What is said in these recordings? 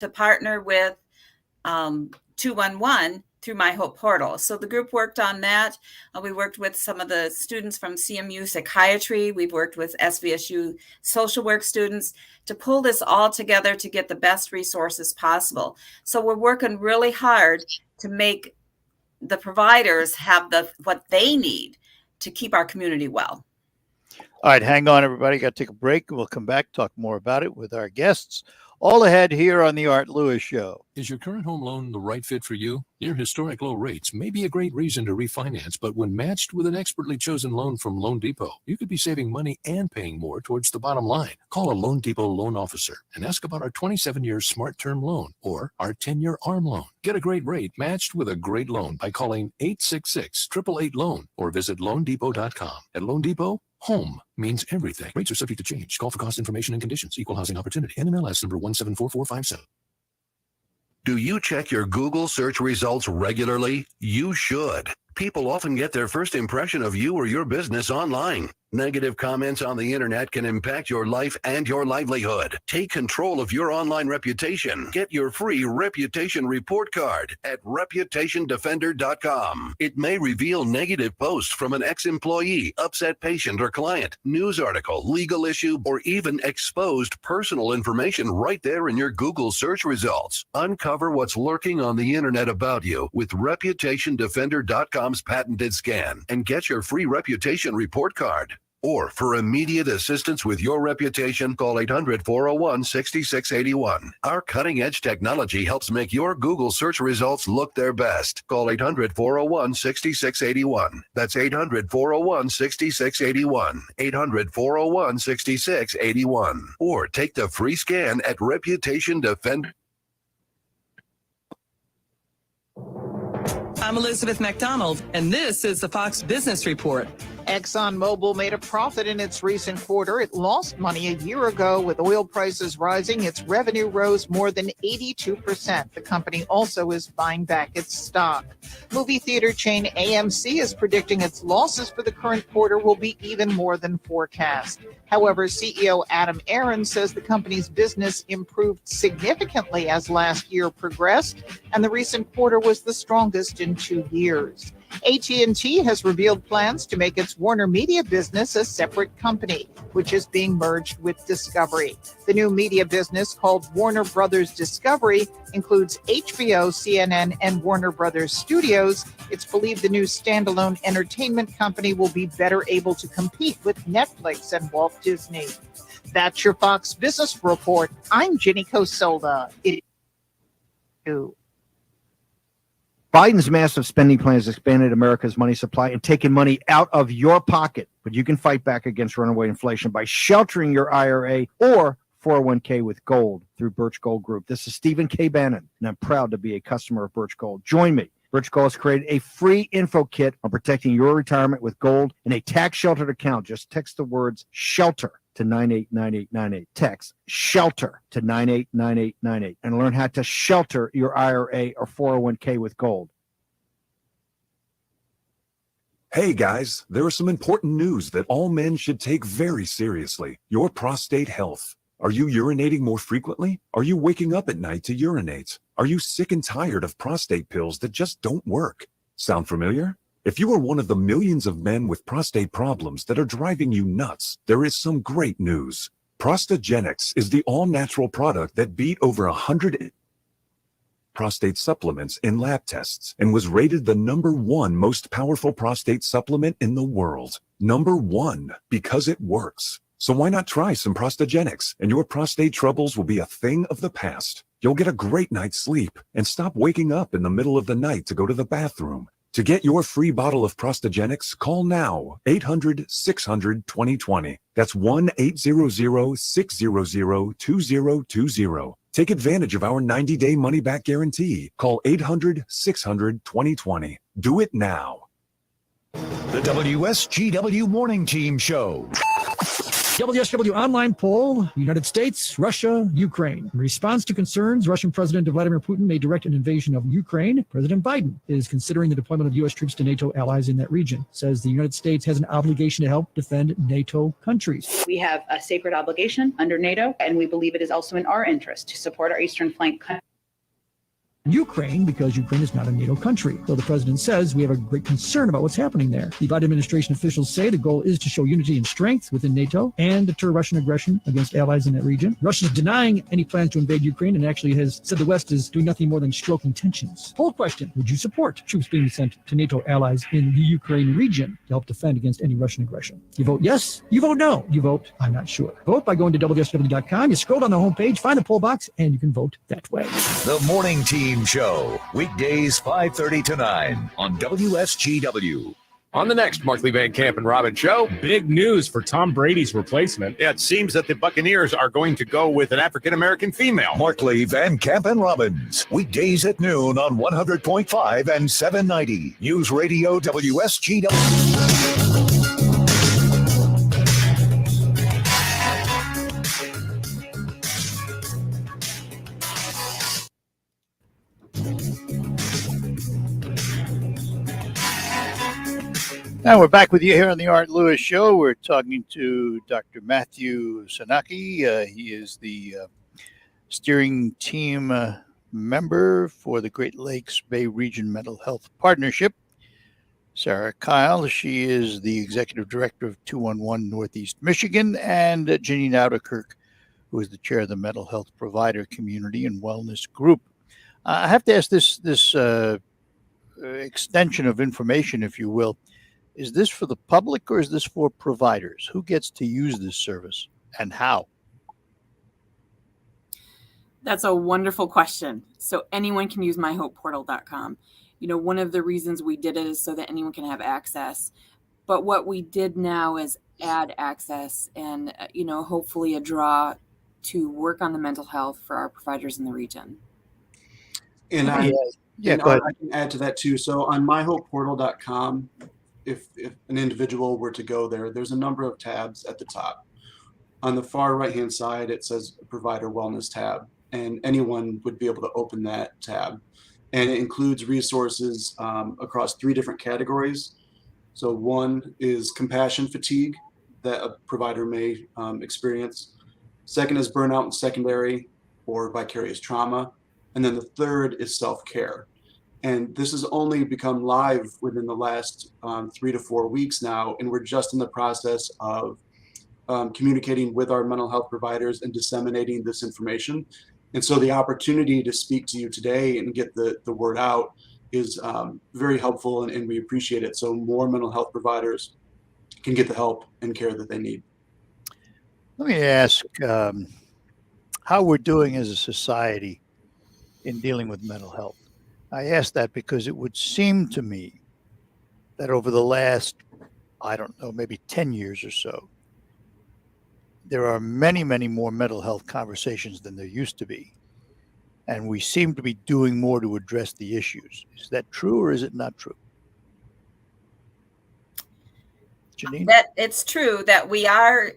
to partner with 211 through My Hope Portal. So the group worked on that. We worked with some of the students from CMU Psychiatry. We've worked with SVSU social work students to pull this all together to get the best resources possible. So we're working really hard to make the providers have what they need to keep our community well. All right, hang on, everybody. Got to take a break. We'll come back, talk more about it with our guests. All ahead here on the Art Lewis Show. Is your current home loan the right fit for you? Near historic low rates may be a great reason to refinance, but when matched with an expertly chosen loan from Loan Depot, you could be saving money and paying more towards the bottom line. Call a Loan Depot loan officer and ask about our 27-year Smart Term loan or our 10-year ARM loan. Get a great rate matched with a great loan by calling 866-888-LOAN or visit loandepot.com. At Loan Depot, home means everything. Rates are subject to change. Call for cost information and conditions. Equal housing opportunity. NMLS number 174457. Do you check your Google search results regularly? You should. People often get their first impression of you or your business online. Negative comments on the internet can impact your life and your livelihood. Take control of your online reputation. Get your free reputation report card at reputationdefender.com. It may reveal negative posts from an ex-employee, upset patient or client, news article, legal issue, or even exposed personal information right there in your Google search results. Uncover what's lurking on the internet about you with reputationdefender.com's patented scan and get your free reputation report card. Or for immediate assistance with your reputation, call 800-401-6681. Our cutting-edge technology helps make your Google search results look their best. Call 800-401-6681. That's 800-401-6681. 800-401-6681. Or take the free scan at Reputation Defender. I'm Elizabeth McDonald, and this is the Fox Business Report. Exxon Mobil made a profit in its recent quarter. It lost money a year ago. With oil prices rising, its revenue rose more than 82%. The company also is buying back its stock. Movie theater chain AMC is predicting its losses for the current quarter will be even more than forecast. However, CEO Adam Aron says the company's business improved significantly as last year progressed, and the recent quarter was the strongest in 2 years. AT&T has revealed plans to make its Warner Media business a separate company, which is being merged with Discovery. The new media business, called Warner Brothers Discovery, includes HBO, CNN, and Warner Brothers Studios. It's believed the new standalone entertainment company will be better able to compete with Netflix and Walt Disney. That's your Fox Business Report. I'm Ginny Cosolda. Biden's massive spending plan has expanded America's money supply and taken money out of your pocket. But you can fight back against runaway inflation by sheltering your IRA or 401k with gold through Birch Gold Group. This is Stephen K. Bannon, and I'm proud to be a customer of Birch Gold. Join me. Birch Gold has created a free info kit on protecting your retirement with gold in a tax-sheltered account. Just text the words SHELTER to 989898. Text SHELTER to 989898 and learn how to shelter your IRA or 401k with gold. Hey guys, there is some important news that all men should take very seriously. Your prostate health. Are you urinating more frequently? Are you waking up at night to urinate? Are you sick and tired of prostate pills that just don't work? Sound familiar? If you are one of the millions of men with prostate problems that are driving you nuts, there is some great news. Prosthogenics is the all-natural product that beat over 100 prostate supplements in lab tests and was rated the #1 most powerful prostate supplement in the world. #1, because it works. So why not try some Prosthogenics, and your prostate troubles will be a thing of the past. You'll get a great night's sleep and stop waking up in the middle of the night to go to the bathroom. To get your free bottle of Prosthogenics, call now, 800-600-2020. That's 1-800-600-2020. Take advantage of our 90-day money-back guarantee. Call 800-600-2020. Do it now. The WSGW Morning Team Show. WSW online poll, United States, Russia, Ukraine. In response to concerns Russian President Vladimir Putin may direct an invasion of Ukraine, President Biden is considering the deployment of U.S. troops to NATO allies in that region. Says the United States has an obligation to help defend NATO countries. We have a sacred obligation under NATO, and we believe it is also in our interest to support our eastern flank countries. Ukraine, because Ukraine is not a NATO country. Though the president says we have a great concern about what's happening there. The Biden administration officials say the goal is to show unity and strength within NATO and deter Russian aggression against allies in that region. Russia is denying any plans to invade Ukraine and actually has said the West is doing nothing more than stroking tensions. Poll question: would you support troops being sent to NATO allies in the Ukraine region to help defend against any Russian aggression? You vote yes, you vote no, you vote I'm not sure. Vote by going to WSW.com. You scroll down the homepage, find the poll box, and you can vote that way. The Morning Team Show, weekdays 5:30 to 9 on WSGW. On the next Markley Van Camp and Robin show, big news for Tom Brady's replacement. it seems that the Buccaneers are going to go with an African-American female. Markley, Van Camp, and Robbins, weekdays at noon on 100.5 and 790 News Radio WSGW. And we're back with you here on the Art Lewis Show. We're talking to Dr. Matthew Sanaki. He is the steering team member for the Great Lakes Bay Region Mental Health Partnership. Sarah Kyle, she is the executive director of 211 Northeast Michigan, and Janine Ouderkirk, who is the chair of the Mental Health Provider Community and Wellness Group. I have to ask this extension of information, if you will. Is this for the public or is this for providers? Who gets to use this service and how? That's a wonderful question. So anyone can use myhopeportal.com. You know, one of the reasons we did it is so that anyone can have access. But what we did now is add access and, hopefully a draw to work on the mental health for our providers in the region. And go ahead. I can add to that too. So on myhopeportal.com, if an individual were to go there, there's a number of tabs at the top. On the far right-hand side, it says Provider Wellness tab, and anyone would be able to open that tab. And it includes resources across 3 different categories. So one is compassion fatigue that a provider may experience. Second is burnout and secondary or vicarious trauma. And then the third is self-care. And this has only become live within the last 3 to 4 weeks now. And we're just in the process of communicating with our mental health providers and disseminating this information. And so the opportunity to speak to you today and get the word out is very helpful, and we appreciate it. So more mental health providers can get the help and care that they need. Let me ask how we're doing as a society in dealing with mental health. I ask that because it would seem to me that over the last, maybe 10 years or so, there are many, many more mental health conversations than there used to be. And we seem to be doing more to address the issues. Is that true or is it not true? Janine? That it's true that we are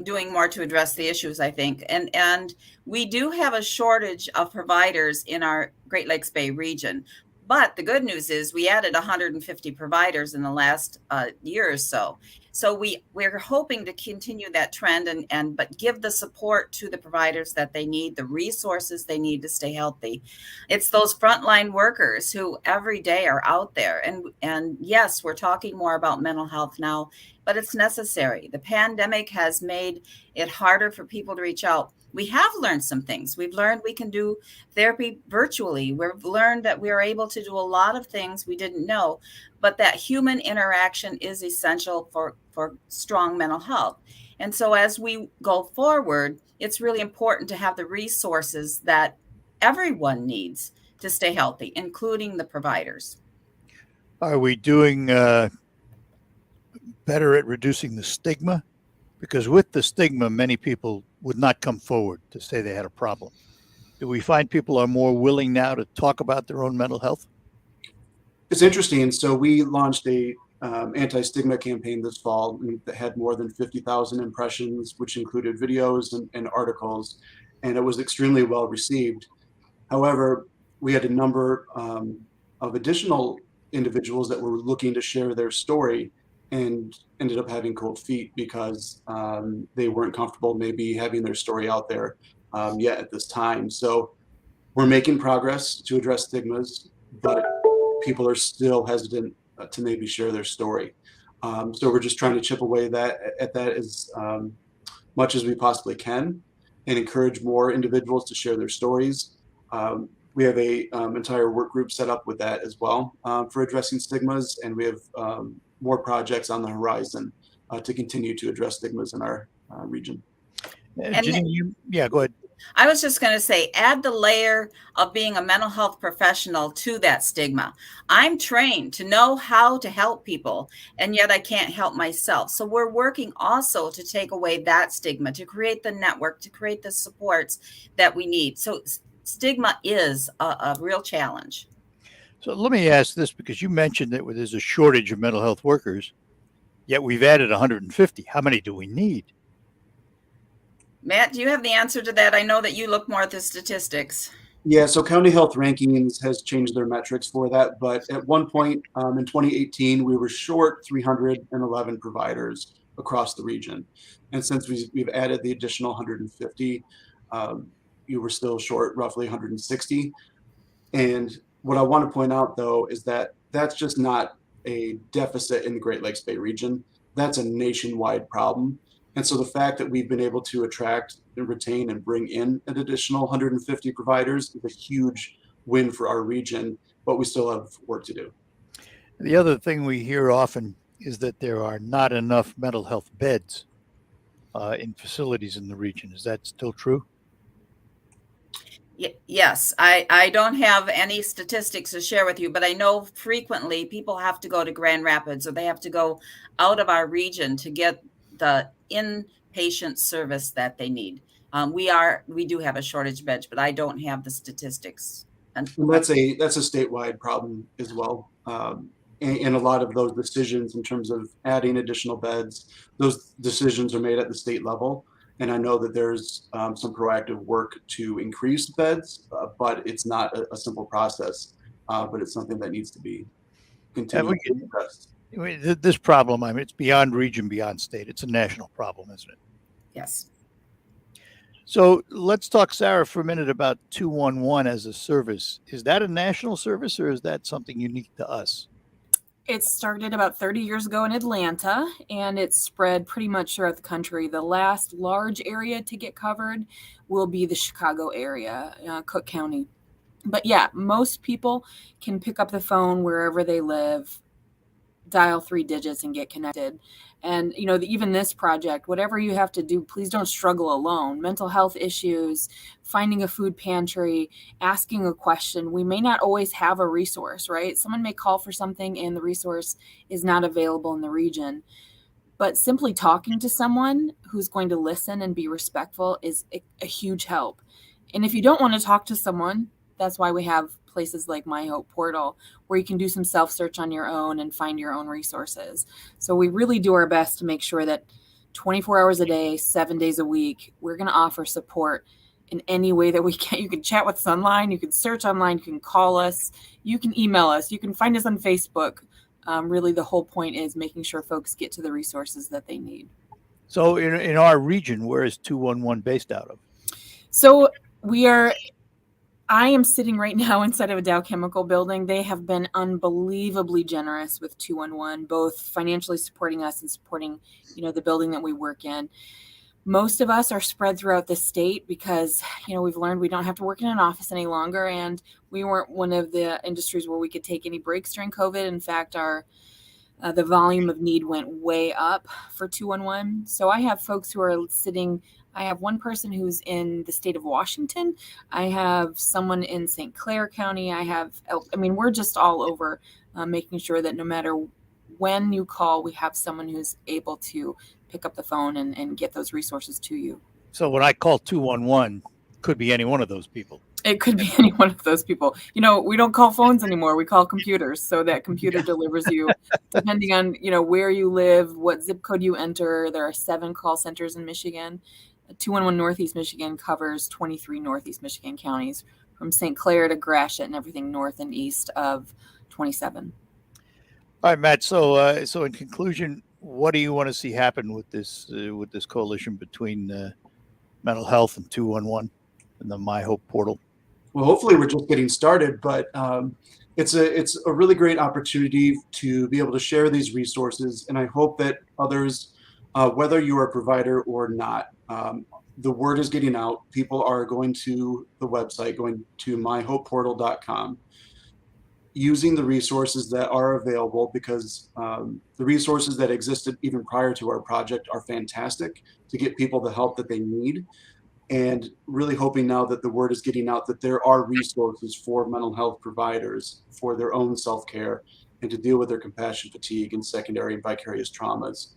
doing more to address the issues, I think. And we do have a shortage of providers in our Great Lakes Bay region. But the good news is we added 150 providers in the last year or so. So we're hoping to continue that trend but give the support to the providers that they need, the resources they need to stay healthy. It's those frontline workers who every day are out there. And yes, we're talking more about mental health now, but it's necessary. The pandemic has made it harder for people to reach out. We have learned some things. We've learned we can do therapy virtually. We've learned that we are able to do a lot of things we didn't know, but that human interaction is essential for strong mental health. And so as we go forward, it's really important to have the resources that everyone needs to stay healthy, including the providers. Are we doing better at reducing the stigma? Because with the stigma, many people would not come forward to say they had a problem. Do we find people are more willing now to talk about their own mental health? It's interesting. So we launched a Anti-Stigma Campaign this fall that had more than 50,000 impressions, which included videos and articles, and it was extremely well received. However, we had a number of additional individuals that were looking to share their story and ended up having cold feet because they weren't comfortable maybe having their story out there yet at this time. So we're making progress to address stigmas, but people are still hesitant to maybe share their story. So we're just trying to chip away at that as much as we possibly can and encourage more individuals to share their stories. We have a entire work group set up with that as well for addressing stigmas, and we have more projects on the horizon to continue to address stigmas in our region. Janine, go ahead. I was just going to say, add the layer of being a mental health professional to that stigma. I'm trained to know how to help people, and yet I can't help myself. So we're working also to take away that stigma, to create the network, to create the supports that we need. So stigma is a real challenge. So let me ask this, because you mentioned that there's a shortage of mental health workers, yet we've added 150. How many do we need? Matt, do you have the answer to that? I know that you look more at the statistics. Yeah, so County Health Rankings has changed their metrics for that, but at one point in 2018, we were short 311 providers across the region. And since we've added the additional 150, you were still short roughly 160. And what I want to point out, though, is that that's just not a deficit in the Great Lakes Bay region. That's a nationwide problem. And so the fact that we've been able to attract and retain and bring in an additional 150 providers is a huge win for our region, but we still have work to do. The other thing we hear often is that there are not enough mental health beds in facilities in the region. Is that still true? Yes, I don't have any statistics to share with you, but I know frequently people have to go to Grand Rapids or they have to go out of our region to get the inpatient service that they need. We do have a shortage bed, but I don't have the statistics. And that's a statewide problem as well. And a lot of those decisions in terms of adding additional beds, those decisions are made at the state level. And I know that there's some proactive work to increase beds, but it's not a simple process, but it's something that needs to be continued to addressed. This problem, I mean, it's beyond region, beyond state. It's a national problem, isn't it? Yes. So let's talk, Sarah, for a minute about 211 as a service. Is that a national service or is that something unique to us? It started about 30 years ago in Atlanta, and it's spread pretty much throughout the country. The last large area to get covered will be the Chicago area, Cook County. But yeah, most people can pick up the phone wherever they live, dial 3 digits and get connected. And, you know, even this project, whatever you have to do, please don't struggle alone. Mental health issues, finding a food pantry, asking a question. We may not always have a resource, right? Someone may call for something and the resource is not available in the region. But simply talking to someone who's going to listen and be respectful is a huge help. And if you don't want to talk to someone, that's why we have places like My Hope Portal, where you can do some self-search on your own and find your own resources. So we really do our best to make sure that 24 hours a day, 7 days a week, we're going to offer support in any way that we can. You can chat with us online, you can search online, you can call us, you can email us, you can find us on Facebook. Really, the whole point is making sure folks get to the resources that they need. So in our region, where is 211 based out of? So I am sitting right now inside of a Dow Chemical building. They have been unbelievably generous with 211, both financially supporting us and supporting, the building that we work in. Most of us are spread throughout the state because, we've learned we don't have to work in an office any longer. And we weren't one of the industries where we could take any breaks during COVID. In fact, the volume of need went way up for 211. So I have folks who are sitting. I have one person who's in the state of Washington. I have someone in St. Clair County. We're just all over making sure that no matter when you call, we have someone who's able to pick up the phone and get those resources to you. So when I call 211, could be any one of those people. It could be any one of those people. You know, we don't call phones anymore. We call computers. So that computer delivers you, depending on, you know, where you live, what zip code you enter. There are 7 call centers in Michigan. 211 Northeast Michigan covers 23 Northeast Michigan counties, from St. Clair to Gratiot and everything north and east of 27. All right, Matt. So, so in conclusion, what do you want to see happen with this coalition between mental health and 211 and the My Hope portal? Well, hopefully we're just getting started, but it's a really great opportunity to be able to share these resources, and I hope that others, whether you're a provider or not, the word is getting out. People are going to the website, going to myhopeportal.com, using the resources that are available, because the resources that existed even prior to our project are fantastic to get people the help that they need. And really hoping now that the word is getting out that there are resources for mental health providers for their own self-care and to deal with their compassion fatigue and secondary and vicarious traumas,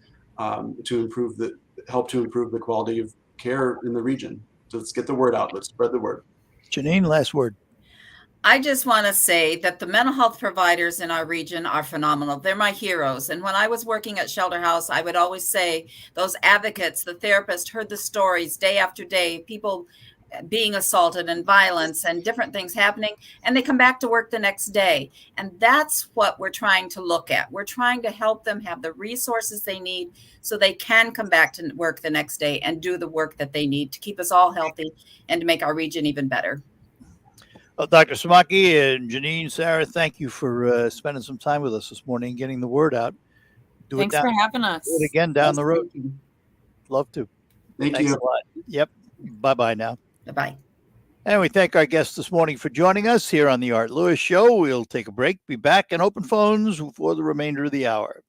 to help improve the quality of care in the region. So let's get the word out. Let's spread the word. Janine, last word. I just want to say that the mental health providers in our region are phenomenal. They're my heroes. And when I was working at Shelter House, I would always say those advocates, the therapists, heard the stories day after day, people being assaulted and violence and different things happening, and they come back to work the next day. And that's what we're trying to look at. We're trying to help them have the resources they need so they can come back to work the next day and do the work that they need to keep us all healthy and to make our region even better. Well, Dr. Samaki and Janine, Sarah, thank you for spending some time with us this morning, getting the word out. Thanks for having us. Do it again down the road. Love to. Thanks you a lot. Yep. Bye-bye now. Bye-bye. And we thank our guests this morning for joining us here on the Art Lewis Show. We'll take a break, be back, and open phones for the remainder of the hour.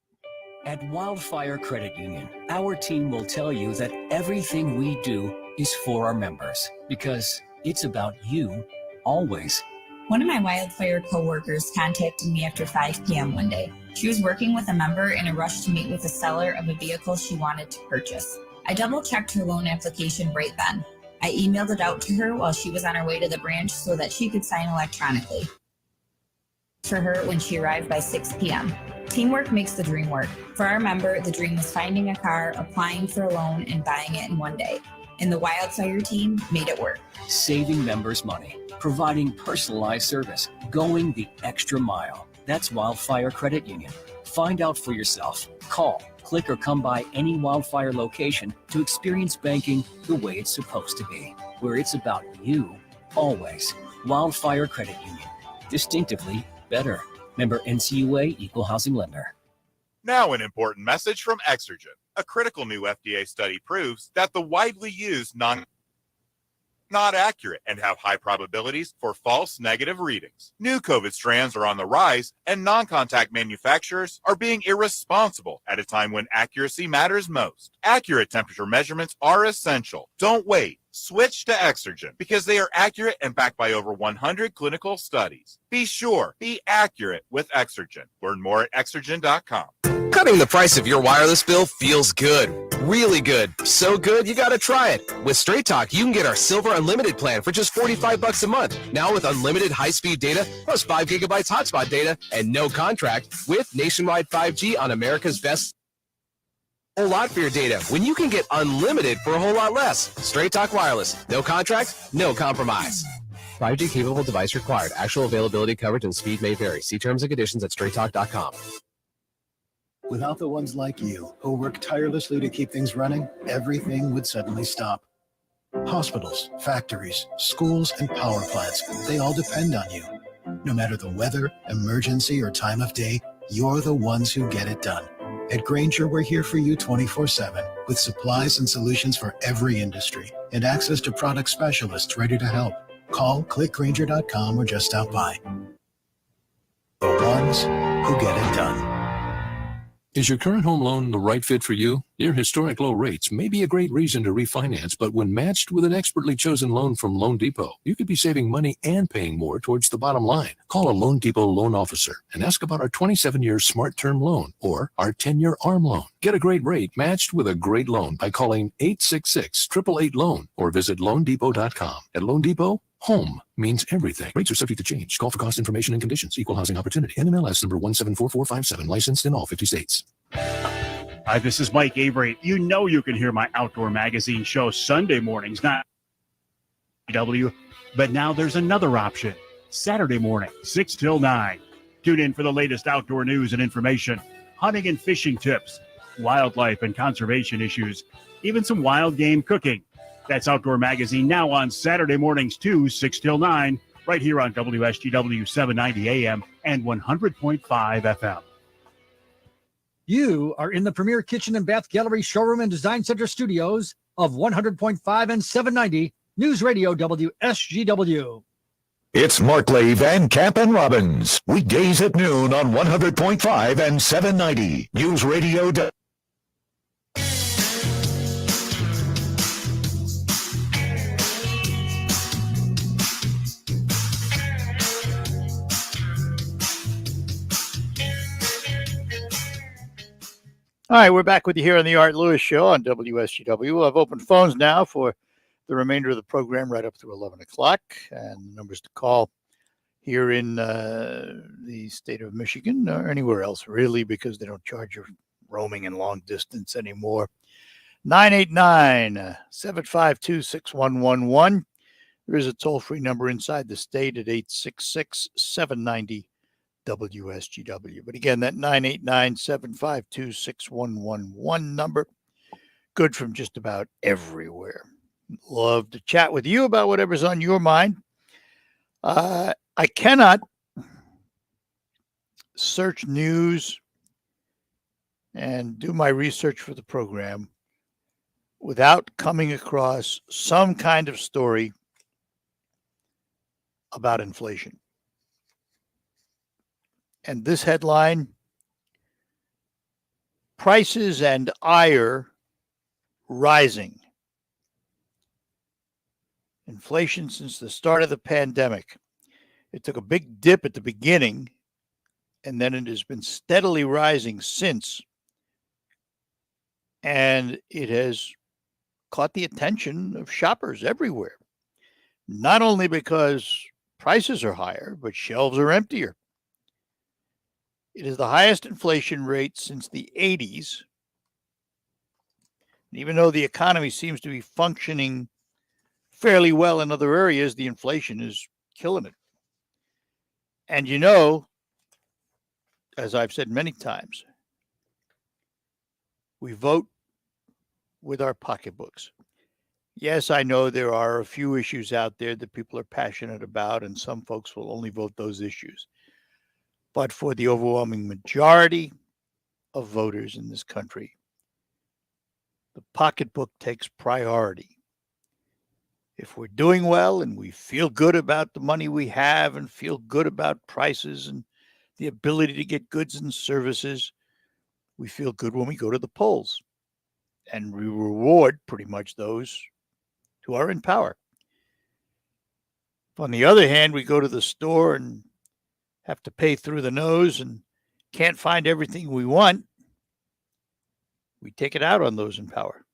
At Wildfire Credit Union, our team will tell you that everything we do is for our members, because it's about you always. One of my Wildfire coworkers contacted me after 5 p.m. one day. She was working with a member in a rush to meet with the seller of a vehicle she wanted to purchase. I double-checked her loan application right then. I emailed it out to her while she was on her way to the branch so that she could sign electronically for her when she arrived by 6 p.m. Teamwork makes the dream work. For our member, the dream was finding a car, applying for a loan, and buying it in one day. And the Wildfire team made it work. Saving members money, providing personalized service, going the extra mile. That's Wildfire Credit Union. Find out for yourself. Call, click, or come by any Wildfire location to experience banking the way it's supposed to be, where it's about you always. Wildfire Credit Union. Distinctively better. Member NCUA, Equal Housing Lender. Now an important message from Exergen. A critical new FDA study proves that the widely used not accurate and have high probabilities for false negative readings. New COVID strands are on the rise, and non-contact manufacturers are being irresponsible at a time when accuracy matters most. Accurate temperature measurements are essential. Don't wait. Switch to Exergen because they are accurate and backed by over 100 clinical studies. Be sure, be accurate with Exergen. Learn more at Exergen.com. Cutting the price of your wireless bill feels good. Really good. So good, you gotta try it. With Straight Talk, you can get our Silver Unlimited plan for just $45 a month. Now with unlimited high-speed data, plus 5 gigabytes hotspot data, and no contract, with nationwide 5G on America's best. A whole lot for your data when you can get unlimited for a whole lot less. Straight Talk Wireless. No contract, no compromise. 5G capable device required. Actual availability, coverage, and speed may vary. See terms and conditions at straighttalk.com. Without the ones like you, who work tirelessly to keep things running, everything would suddenly stop. Hospitals, factories, schools, and power plants, they all depend on you. No matter the weather, emergency, or time of day, you're the ones who get it done. At Grainger, we're here for you 24/7, with supplies and solutions for every industry, and access to product specialists ready to help. Call, click Grainger.com, or just stop by. The ones who get it done. Is your current home loan the right fit for you? Near historic low rates may be a great reason to refinance, but when matched with an expertly chosen loan from Loan Depot, you could be saving money and paying more towards the bottom line. Call a Loan Depot loan officer and ask about our 27-year Smart Term loan or our 10-year ARM loan. Get a great rate matched with a great loan by calling 866-888-LOAN or visit loandepot.com. At Loan Depot, Home means everything. Rates are subject to change. Call for cost information and conditions. Equal housing opportunity. NMLS number 174457. Licensed in all 50 states. Hi, this is Mike Avery. You know you can hear my outdoor magazine show Sunday mornings, not W, but now there's another option. Saturday morning, 6 till 9. Tune in for the latest outdoor news and information, hunting and fishing tips, wildlife and conservation issues, even some wild game cooking. That's Outdoor Magazine now on Saturday mornings too, 6 till 9, right here on WSGW 790 AM and 100.5 FM. You are in the premier kitchen and bath gallery showroom and design center studios of 100.5 and 790 News Radio WSGW. It's Marklave and Camp and Robbins. Weekdays at noon on 100.5 and 790 News Radio. All right, we're back with you here on the Art Lewis Show on WSGW. We'll have open phones now for the remainder of the program right up through 11 o'clock. And the numbers to call here in the state of Michigan or anywhere else, really, because they don't charge you roaming and long distance anymore. 989-752-6111. There is a toll-free number inside the state at 866-790 WSGW. But again, that 989-752-6111 number, good from just about everywhere. Love to chat with you about whatever's on your mind. I cannot search news and do my research for the program without coming across some kind of story about inflation. And this headline, prices and ire rising. Inflation since the start of the pandemic. It took a big dip at the beginning, and then it has been steadily rising since. And it has caught the attention of shoppers everywhere. Not only because prices are higher, but shelves are emptier. It is the highest inflation rate since the 80s. And even though the economy seems to be functioning fairly well in other areas, the inflation is killing it. And you know, as I've said many times, we vote with our pocketbooks. Yes, I know there are a few issues out there that people are passionate about, and some folks will only vote those issues. But for the overwhelming majority of voters in this country, the pocketbook takes priority. If we're doing well and we feel good about the money we have and feel good about prices and the ability to get goods and services, we feel good when we go to the polls. And we reward pretty much those who are in power. On the other hand, we go to the store and have to pay through the nose and can't find everything we want. We take it out on those in power.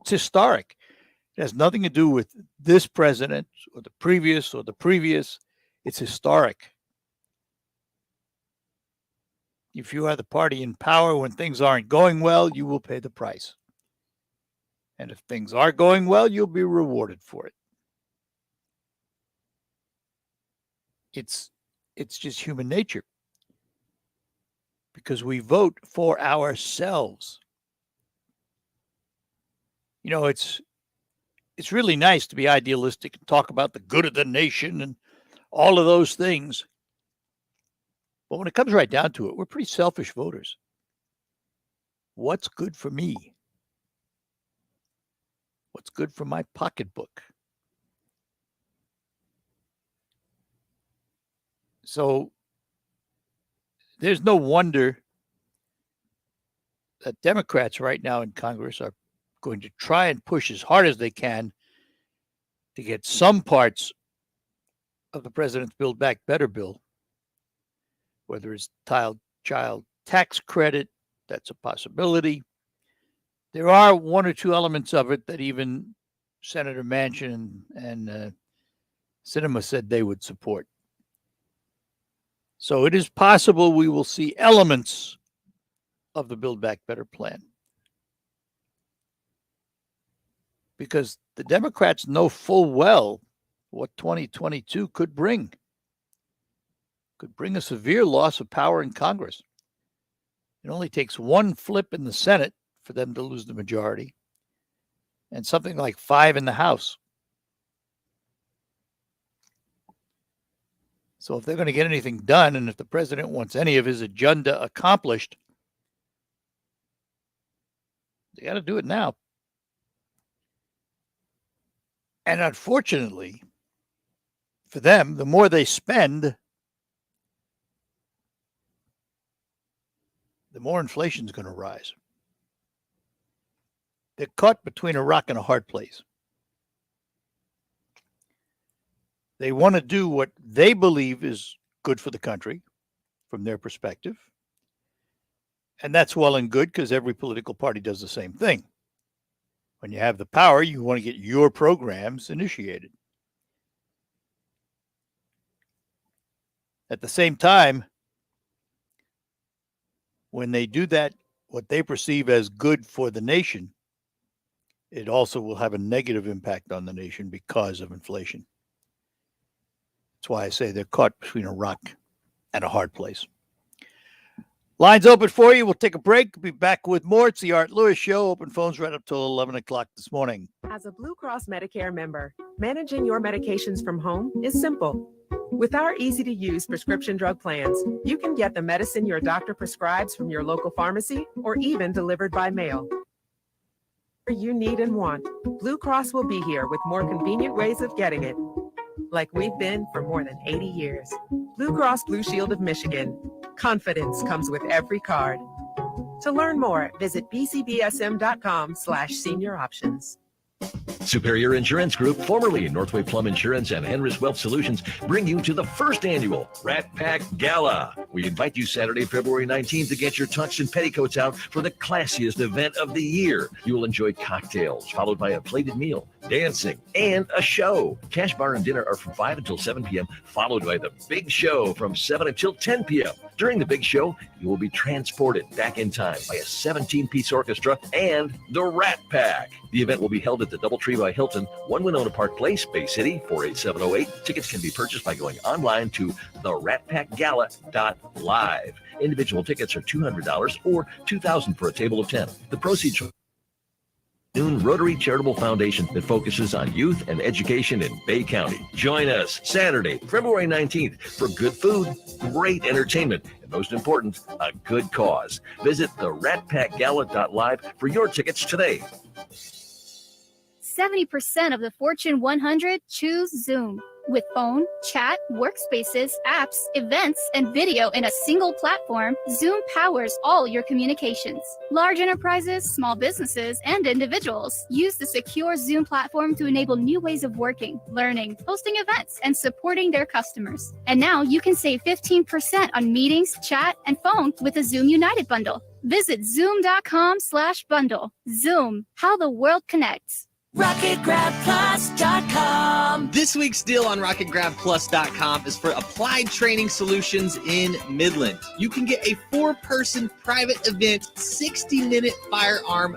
It's historic. It has nothing to do with this president or the previous or the previous. It's historic. If you are the party in power when things aren't going well, you will pay the price. And if things are going well, you'll be rewarded for it. It's just human nature. Because we vote for ourselves. You know, it's really nice to be idealistic and talk about the good of the nation and all of those things. But when it comes right down to it, we're pretty selfish voters. What's good for me? What's good for my pocketbook? So there's no wonder that Democrats right now in Congress are going to try and push as hard as they can to get some parts of the president's Build Back Better bill, whether it's child tax credit, that's a possibility. There are one or two elements of it that even Senator Manchin and Sinema said they would support. So it is possible we will see elements of the Build Back Better plan. Because the Democrats know full well what 2022 could bring. Could bring a severe loss of power in Congress. It only takes one flip in the Senate for them to lose the majority, and something like 5 in the House. So if they're going to get anything done, and if the president wants any of his agenda accomplished, they got to do it now. And unfortunately, for them, the more they spend, the more inflation is going to rise. They're caught between a rock and a hard place. They want to do what they believe is good for the country from their perspective. And that's well and good because every political party does the same thing. When you have the power, you want to get your programs initiated. At the same time, when they do that, what they perceive as good for the nation, it also will have a negative impact on the nation because of inflation. That's why I say they're caught between a rock and a hard place. Lines open for you. We'll take a break. We'll be back with more. It's the Art Lewis Show. Open phones right up till 11 o'clock this morning. As a Blue Cross Medicare member, managing your medications from home is simple. With our easy-to-use prescription drug plans, you can get the medicine your doctor prescribes from your local pharmacy or even delivered by mail. You need and want, Blue Cross will be here with more convenient ways of getting it, like we've been for more than 80 years. Blue Cross Blue Shield of Michigan. Confidence comes with every card. To learn more, visit bcbsm.com/senior options. Superior Insurance Group, formerly Northway Plum Insurance and Henris Wealth Solutions, bring you to the first annual Rat Pack Gala. We invite you Saturday, February 19th to get your tux and petticoats out for the classiest event of the year. You will enjoy cocktails, followed by a plated meal, dancing, and a show. Cash bar and dinner are from 5 until 7 p.m., followed by the big show from 7 until 10 p.m. During the big show, you will be transported back in time by a 17-piece orchestra and the Rat Pack. The event will be held at the Doubletree by Hilton, 1 Winona Park Place, Bay City, 48708. Tickets can be purchased by going online to theratpackgala.live. Individual tickets are $200 or $2,000 for a table of 10. The proceeds from Rotary Charitable Foundation that focuses on youth and education in Bay County. Join us Saturday, February 19th for good food, great entertainment, and most important, a good cause. Visit theratpackgala.live for your tickets today. 70% of the Fortune 100 choose Zoom. With phone, chat, workspaces, apps, events, and video in a single platform, Zoom powers all your communications. Large enterprises, small businesses, and individuals use the secure Zoom platform to enable new ways of working, learning, hosting events, and supporting their customers. And now you can save 15% on meetings, chat, and phone with the Zoom United bundle. Visit zoom.com/bundle. Zoom, how the world connects. RocketGrabPlus.com. This week's deal on RocketGrabPlus.com is for Applied Training Solutions in Midland. You can get a 4-person private event 60-minute firearm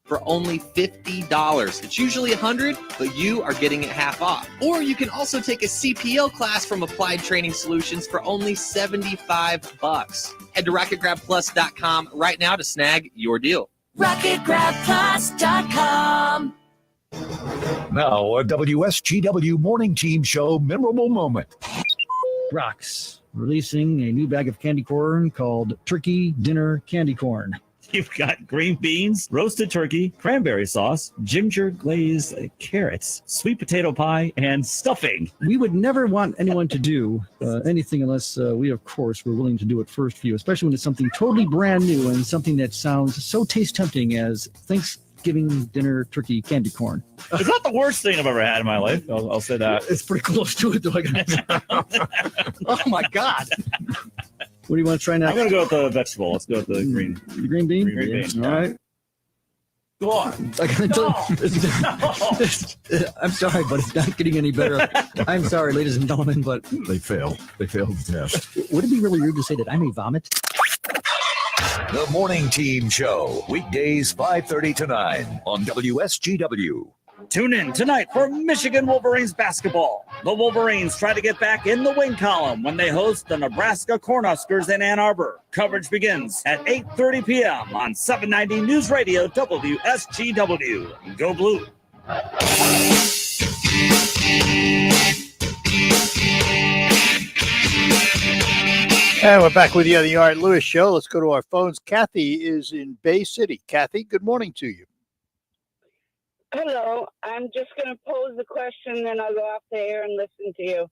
for only $50. It's usually $100, but you are getting it half off. Or you can also take a CPL class from Applied Training Solutions for only $75. Head to RocketGrabPlus.com right now to snag your deal. RocketGrabPlus.com. Now, a WSGW Morning Team Show memorable moment. Rocks releasing a new bag of candy corn called Turkey Dinner Candy Corn. You've got green beans, roasted turkey, cranberry sauce, ginger glazed carrots, sweet potato pie, and stuffing. We would never want anyone to do anything unless we, of course, were willing to do it first for you, especially when it's something totally brand new and something that sounds so taste tempting as Thanksgiving dinner turkey candy corn. It's not the worst thing I've ever had in my life. I'll say that. It's pretty close to it, though. Oh, my God. What do you want to try now? I'm going to go with the vegetable. Let's go with the green. The green bean? Green bean. All right. Go on. I'm sorry, but it's not getting any better. I'm sorry, ladies and gentlemen, but They failed. They failed the test. would it be really rude to say that I may vomit? The Morning Team Show, weekdays 5:30 to 9 on WSGW. Tune in tonight for Michigan Wolverines basketball. The Wolverines try to get back in the win column when they host the Nebraska Cornhuskers in Ann Arbor. Coverage begins at 8:30 p.m. on 790 News Radio WSGW. Go Blue. And we're back with you on the Art Lewis Show. Let's go to our phones. Kathy is in Bay City. Kathy, good morning to you. Hello. I'm just going to pose the question, then I'll go off the air and listen to you.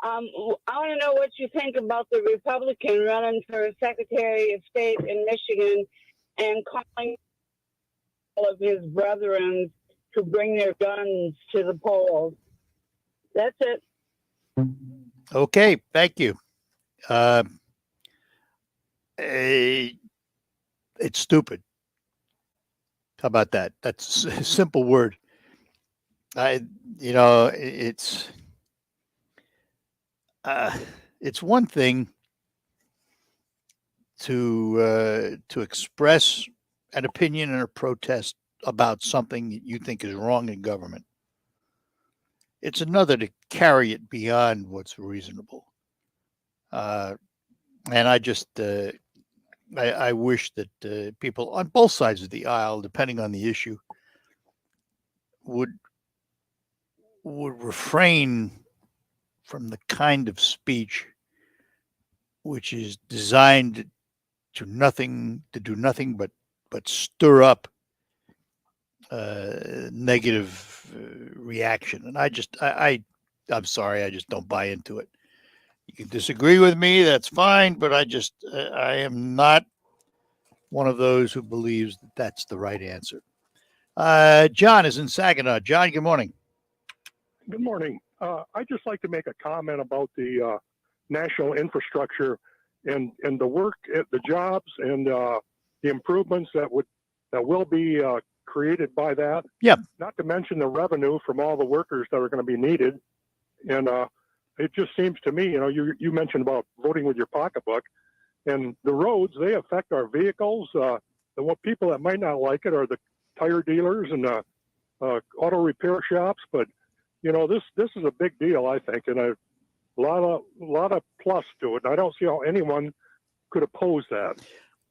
I want to know what you think about the Republican running for Secretary of State in Michigan and calling all of his brethren to bring their guns to the polls. That's it. Okay, thank you. It's stupid. How about that? That's a simple word. It's one thing to express an opinion and a protest about something that you think is wrong in government. It's another to carry it beyond what's reasonable. And I just I wish that people on both sides of the aisle, depending on the issue, would refrain from the kind of speech which is designed to do nothing but stir up negative reaction. And I'm sorry, I just don't buy into it. You can disagree with me, that's fine, but I am not one of those who believes that that's the right answer. John is in Saginaw. John, good morning. Good morning. I'd just like to make a comment about the national infrastructure and the work, the jobs, and the improvements that will be created by that. Yeah. Not to mention the revenue from all the workers that are going to be needed. And it just seems to me, you mentioned about voting with your pocketbook, and the roads, they affect our vehicles. The people that might not like it are the tire dealers and the auto repair shops. But this is a big deal, I think, and a lot of plus to it. And I don't see how anyone could oppose that.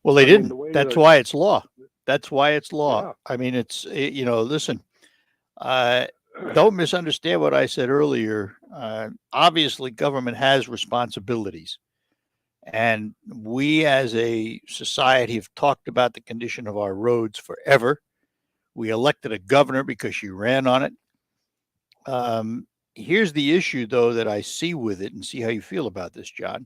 Well, they didn't. That's why it's law. That's why it's law. Yeah. I mean, listen, don't misunderstand what I said earlier. Obviously, government has responsibilities. And we as a society have talked about the condition of our roads forever. We elected a governor because she ran on it. Here's the issue, though, that I see with it, and see how you feel about this, John.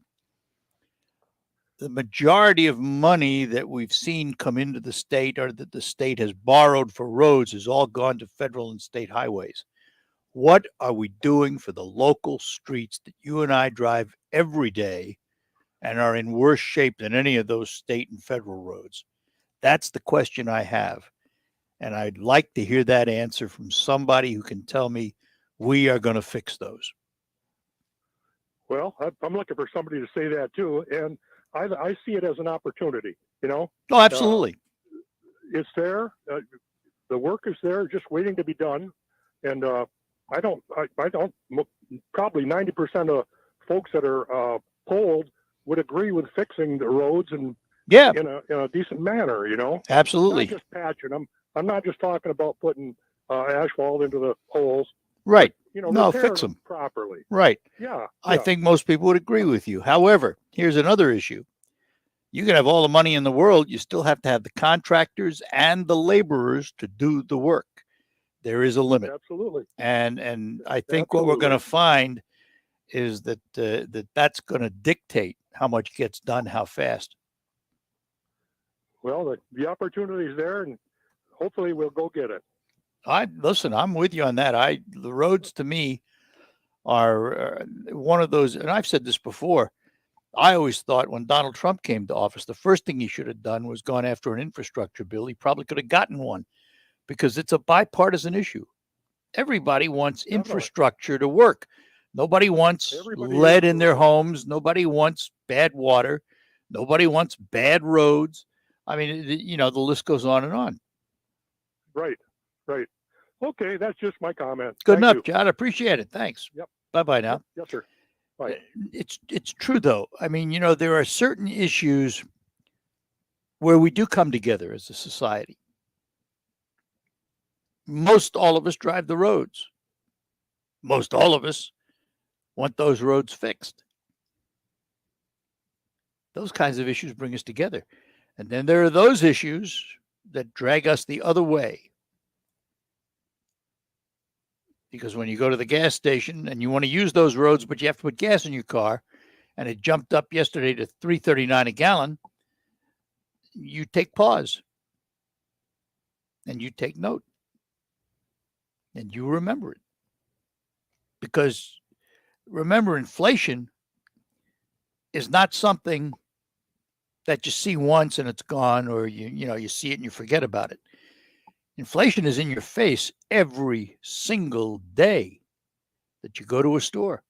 The majority of money that we've seen come into the state, or that the state has borrowed for roads, has all gone to federal and state highways. What are we doing for the local streets that you and I drive every day and are in worse shape than any of those state and federal roads? That's the question I have. And I'd like to hear that answer from somebody who can tell me we are going to fix those. Well, I'm looking for somebody to say that too. And I see it as an opportunity, Oh, absolutely. It's there. The work is there, just waiting to be done. And I don't, probably 90% of folks that are polled would agree with fixing the roads and in a decent manner, Absolutely. Not just patching. I'm not just talking about putting asphalt into the holes. Right. But, no, fix them properly. Right. Yeah. I think most people would agree with you. However, here's another issue. You can have all the money in the world. You still have to have the contractors and the laborers to do the work. There is a limit. Absolutely. And I think what we're going to find is that that's going to dictate how much gets done, how fast. Well, the opportunity is there, and hopefully we'll go get it. Listen, I'm with you on that. The roads to me are one of those, and I've said this before. I always thought when Donald Trump came to office, the first thing he should have done was gone after an infrastructure bill. He probably could have gotten one because it's a bipartisan issue. Everybody wants infrastructure to work. Nobody wants lead in their homes. Nobody wants bad water. Nobody wants bad roads. I mean, the list goes on and on. Right. Okay, that's just my comment. Good Thank enough, John. Appreciate it. Thanks. Yep. Bye-bye now. Yes, sir. Bye. It's true, though. I mean, there are certain issues where we do come together as a society. Most all of us drive the roads. Most all of us want those roads fixed. Those kinds of issues bring us together. And then there are those issues that drag us the other way. Because when you go to the gas station and you want to use those roads, but you have to put gas in your car, and it jumped up yesterday to $3.39 a gallon, you take pause and you take note and you remember it. Because remember, inflation is not something that you see once and it's gone, or you see it and you forget about it. Inflation is in your face every single day that you go to a store.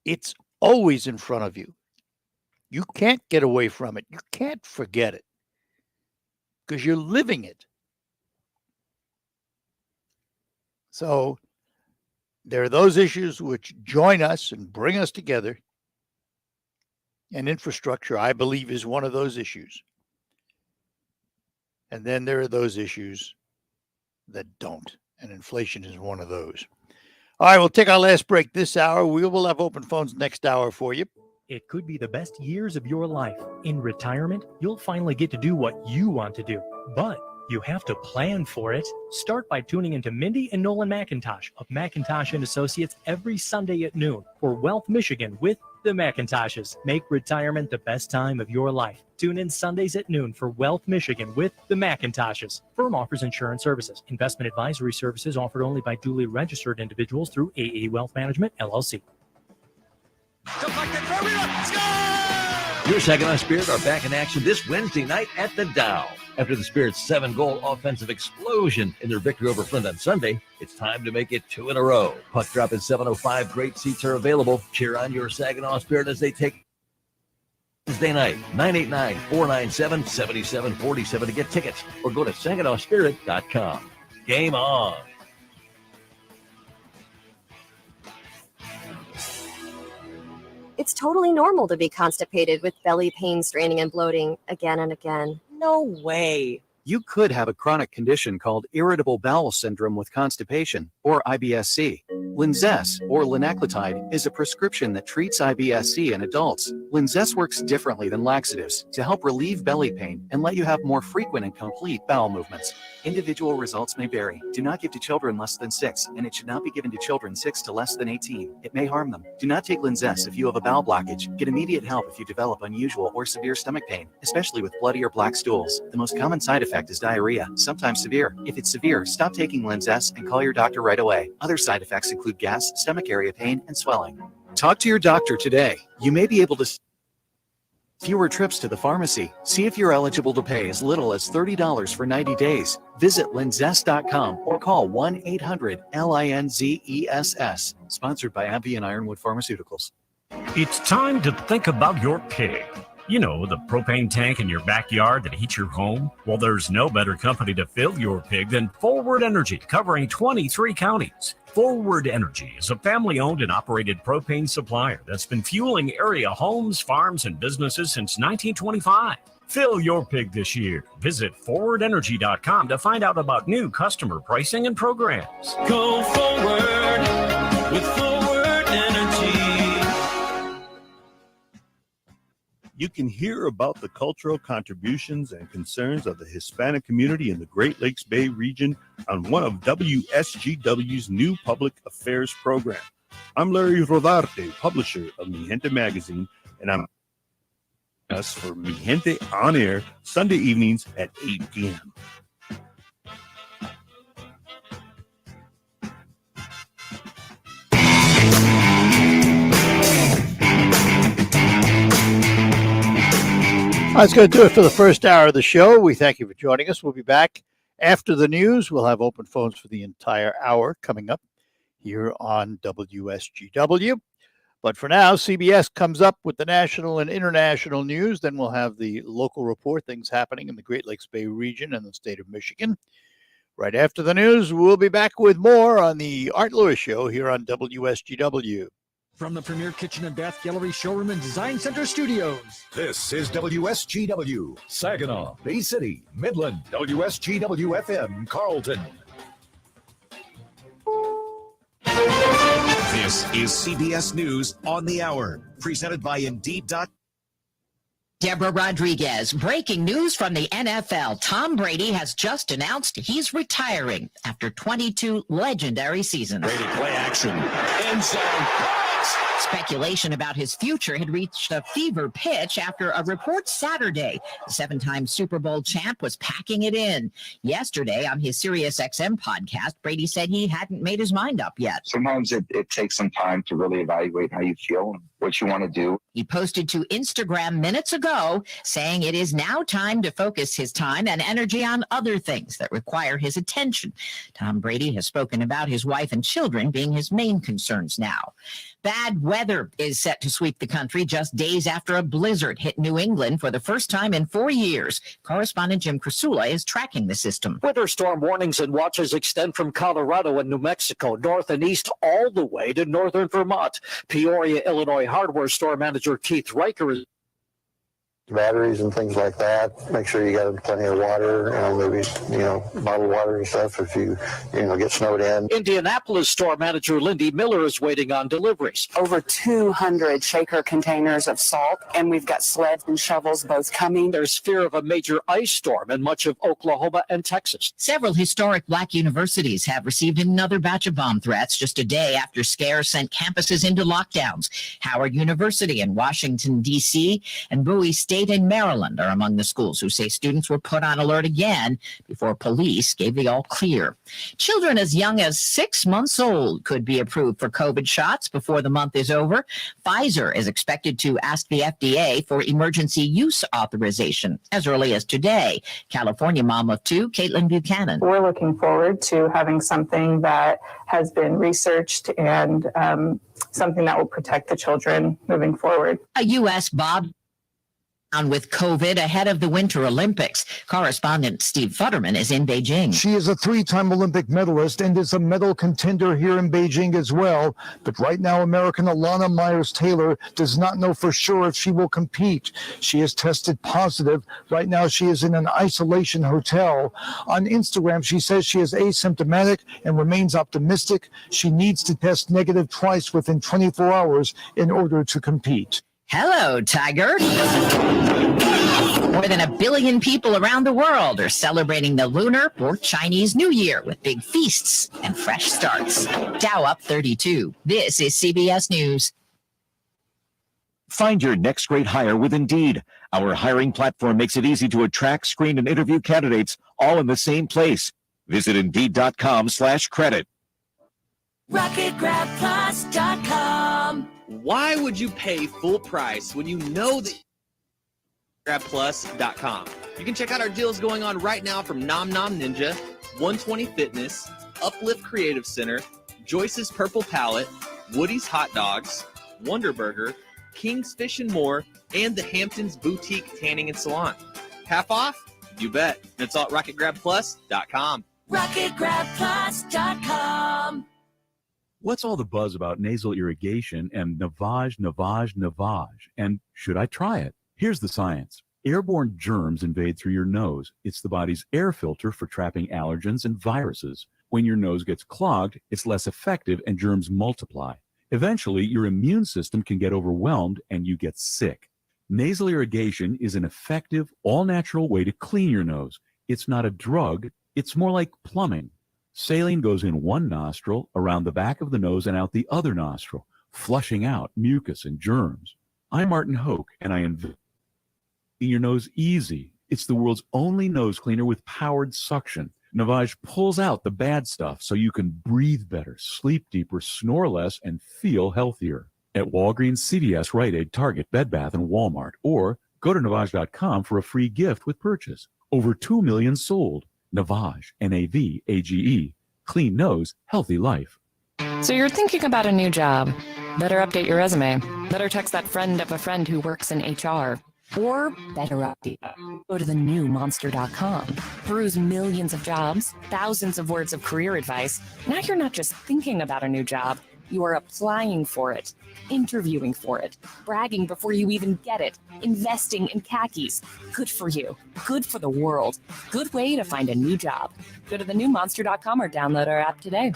It's always in front of you. You can't get away from it. You can't forget it because you're living it. So there are those issues which join us and bring us together. And infrastructure, I believe, is one of those issues. And then there are those issues that don't. And inflation is one of those. All right, we'll take our last break this hour. We will have open phones next hour for you. It could be the best years of your life. In retirement, you'll finally get to do what you want to do. But you have to plan for it. Start by tuning into Mindy and Nolan McIntosh of McIntosh & Associates every Sunday at noon for Wealth Michigan with the McIntoshes. Make retirement the best time of your life. Tune in Sundays at noon for Wealth Michigan with the McIntoshes. Firm offers insurance services. Investment advisory services offered only by duly registered individuals through AE Wealth Management, LLC. Your Saginaw Spirit are back in action this Wednesday night at the Dow. After the Spirit's 7-goal offensive explosion in their victory over Flint on Sunday, it's time to make it 2 in a row. Puck drop at 7:05. Great seats are available. Cheer on your Saginaw Spirit as they take Wednesday night, 989-497-7747 to get tickets, or go to SaginawSpirit.com. Game on. It's totally normal to be constipated with belly pain, straining, and bloating again and again. No way. You could have a chronic condition called irritable bowel syndrome with constipation, or IBS-C. Linzess, or linaclotide, is a prescription that treats IBS-C in adults. Linzess works differently than laxatives to help relieve belly pain and let you have more frequent and complete bowel movements. Individual results may vary. Do not give to children less than 6, and it should not be given to children 6 to less than 18. It may harm them. Do not take Linzess if you have a bowel blockage. Get immediate help if you develop unusual or severe stomach pain, especially with bloody or black stools. The most common side effect is diarrhea, sometimes severe. If it's severe, stop taking Linzess and call your doctor right away. Other side effects include gas, stomach area pain, and swelling. Talk to your doctor today. You may be able to fewer trips to the pharmacy. See if you're eligible to pay as little as $30 for 90 days. Visit linzess.com or call 1-800-LINZESS. Sponsored by AbbVie and Ironwood Pharmaceuticals. It's time to think about your pig. You know, the propane tank in your backyard that heats your home? Well, there's no better company to fill your pig than Forward Energy, covering 23 counties. Forward Energy is a family-owned and operated propane supplier that's been fueling area homes, farms, and businesses since 1925. Fill your pig this year. Visit forwardenergy.com to find out about new customer pricing and programs. Go forward with Forward Energy. You can hear about the cultural contributions and concerns of the Hispanic community in the Great Lakes Bay region on one of WSGW's new public affairs program. I'm Larry Rodarte, publisher of Mi Gente magazine, and I'm us for Mi Gente on air Sunday evenings at 8 p.m. That's going to do it for the first hour of the show. We thank you for joining us. We'll be back after the news. We'll have open phones for the entire hour coming up here on WSGW. But for now, CBS comes up with the national and international news. Then we'll have the local report, things happening in the Great Lakes Bay region and the state of Michigan. Right after the news, we'll be back with more on the Art Lewis Show here on WSGW. From the Premier Kitchen and Bath Gallery Showroom and Design Center Studios. This is WSGW, Saginaw, Bay City, Midland, WSGW FM, Carlton. This is CBS News on the Hour, presented by Indeed.com. Deborah Rodriguez, breaking news from the NFL. Tom Brady has just announced he's retiring after 22 legendary seasons. Brady play action. End zone. Speculation about his future had reached a fever pitch after a report Saturday. The seven-time Super Bowl champ was packing it in. Yesterday on his SiriusXM podcast, Brady said he hadn't made his mind up yet. Sometimes it takes some time to really evaluate how you feel and what you want to do. He posted to Instagram minutes ago saying it is now time to focus his time and energy on other things that require his attention. Tom Brady has spoken about his wife and children being his main concerns now. Bad weather is set to sweep the country just days after a blizzard hit New England for the first time in 4 years. Correspondent Jim Krasula is tracking the system. Winter storm warnings and watches extend from Colorado and New Mexico, north and east, all the way to northern Vermont. Peoria, Illinois hardware store manager Keith Riker is batteries and things like that. Make sure you got plenty of water, maybe, bottled water and stuff if you get snowed in. Indianapolis store manager Lindy Miller is waiting on deliveries. Over 200 shaker containers of salt, and we've got sleds and shovels both coming. There's fear of a major ice storm in much of Oklahoma and Texas. Several historic black universities have received another batch of bomb threats just a day after scares sent campuses into lockdowns. Howard University in Washington, D.C. and Bowie State in Maryland are among the schools who say students were put on alert again before police gave the all clear. Children as young as 6 months old could be approved for COVID shots before the month is over. Pfizer is expected to ask the FDA for emergency use authorization as early as today. California mom of two, Caitlin Buchanan. We're looking forward to having something that has been researched and something that will protect the children moving forward. A U.S. Bob on with COVID ahead of the Winter Olympics. Correspondent Steve Futterman is in Beijing. She is a three-time Olympic medalist and is a medal contender here in Beijing as well. But right now, American Alana Myers-Taylor does not know for sure if she will compete. She has tested positive. Right now, she is in an isolation hotel. On Instagram, she says she is asymptomatic and remains optimistic. She needs to test negative twice within 24 hours in order to compete. Hello, Tiger. More than 1 billion people around the world are celebrating the Lunar or Chinese New Year with big feasts and fresh starts. Dow up 32. This is CBS News. Find your next great hire with Indeed. Our hiring platform makes it easy to attract, screen, and interview candidates all in the same place. Visit Indeed.com/credit. RocketGrabPlus.com. Why would you pay full price when you know that GrabPlus.com? You can check out our deals going on right now from Nom Nom Ninja, 120 Fitness, Uplift Creative Center, Joyce's Purple Palette, Woody's Hot Dogs, Wonder Burger, King's Fish and More, and the Hamptons Boutique Tanning and Salon. Half off? You bet. It's all at RocketGrabPlus.com. RocketGrabPlus.com. What's all the buzz about nasal irrigation and Navage? And should I try it? Here's the science. Airborne germs invade through your nose. It's the body's air filter for trapping allergens and viruses. When your nose gets clogged, it's less effective and germs multiply. Eventually, your immune system can get overwhelmed and you get sick. Nasal irrigation is an effective, all-natural way to clean your nose. It's not a drug. It's more like plumbing. Saline goes in one nostril, around the back of the nose, and out the other nostril, flushing out mucus and germs. I'm Martin Hoke, and I invent your nose easy. It's the world's only nose cleaner with powered suction. Navage pulls out the bad stuff so you can breathe better, sleep deeper, snore less, and feel healthier. At Walgreens, CVS, Rite Aid, Target, Bed Bath, and Walmart, or Go to Navage.com for a free gift with purchase. Over 2 million sold. Navage, Navage. Clean nose, healthy life. So you're thinking about a new job. Better update your resume. Better text that friend of a friend who works in HR. Or better update. Go to thenewmonster.com. Peruse millions of jobs, thousands of words of career advice. Now you're not just thinking about a new job. You are applying for it, interviewing for it, bragging before you even get it, investing in khakis. Good for you. Good for the world. Good way to find a new job. Go to thenewmonster.com or download our app today.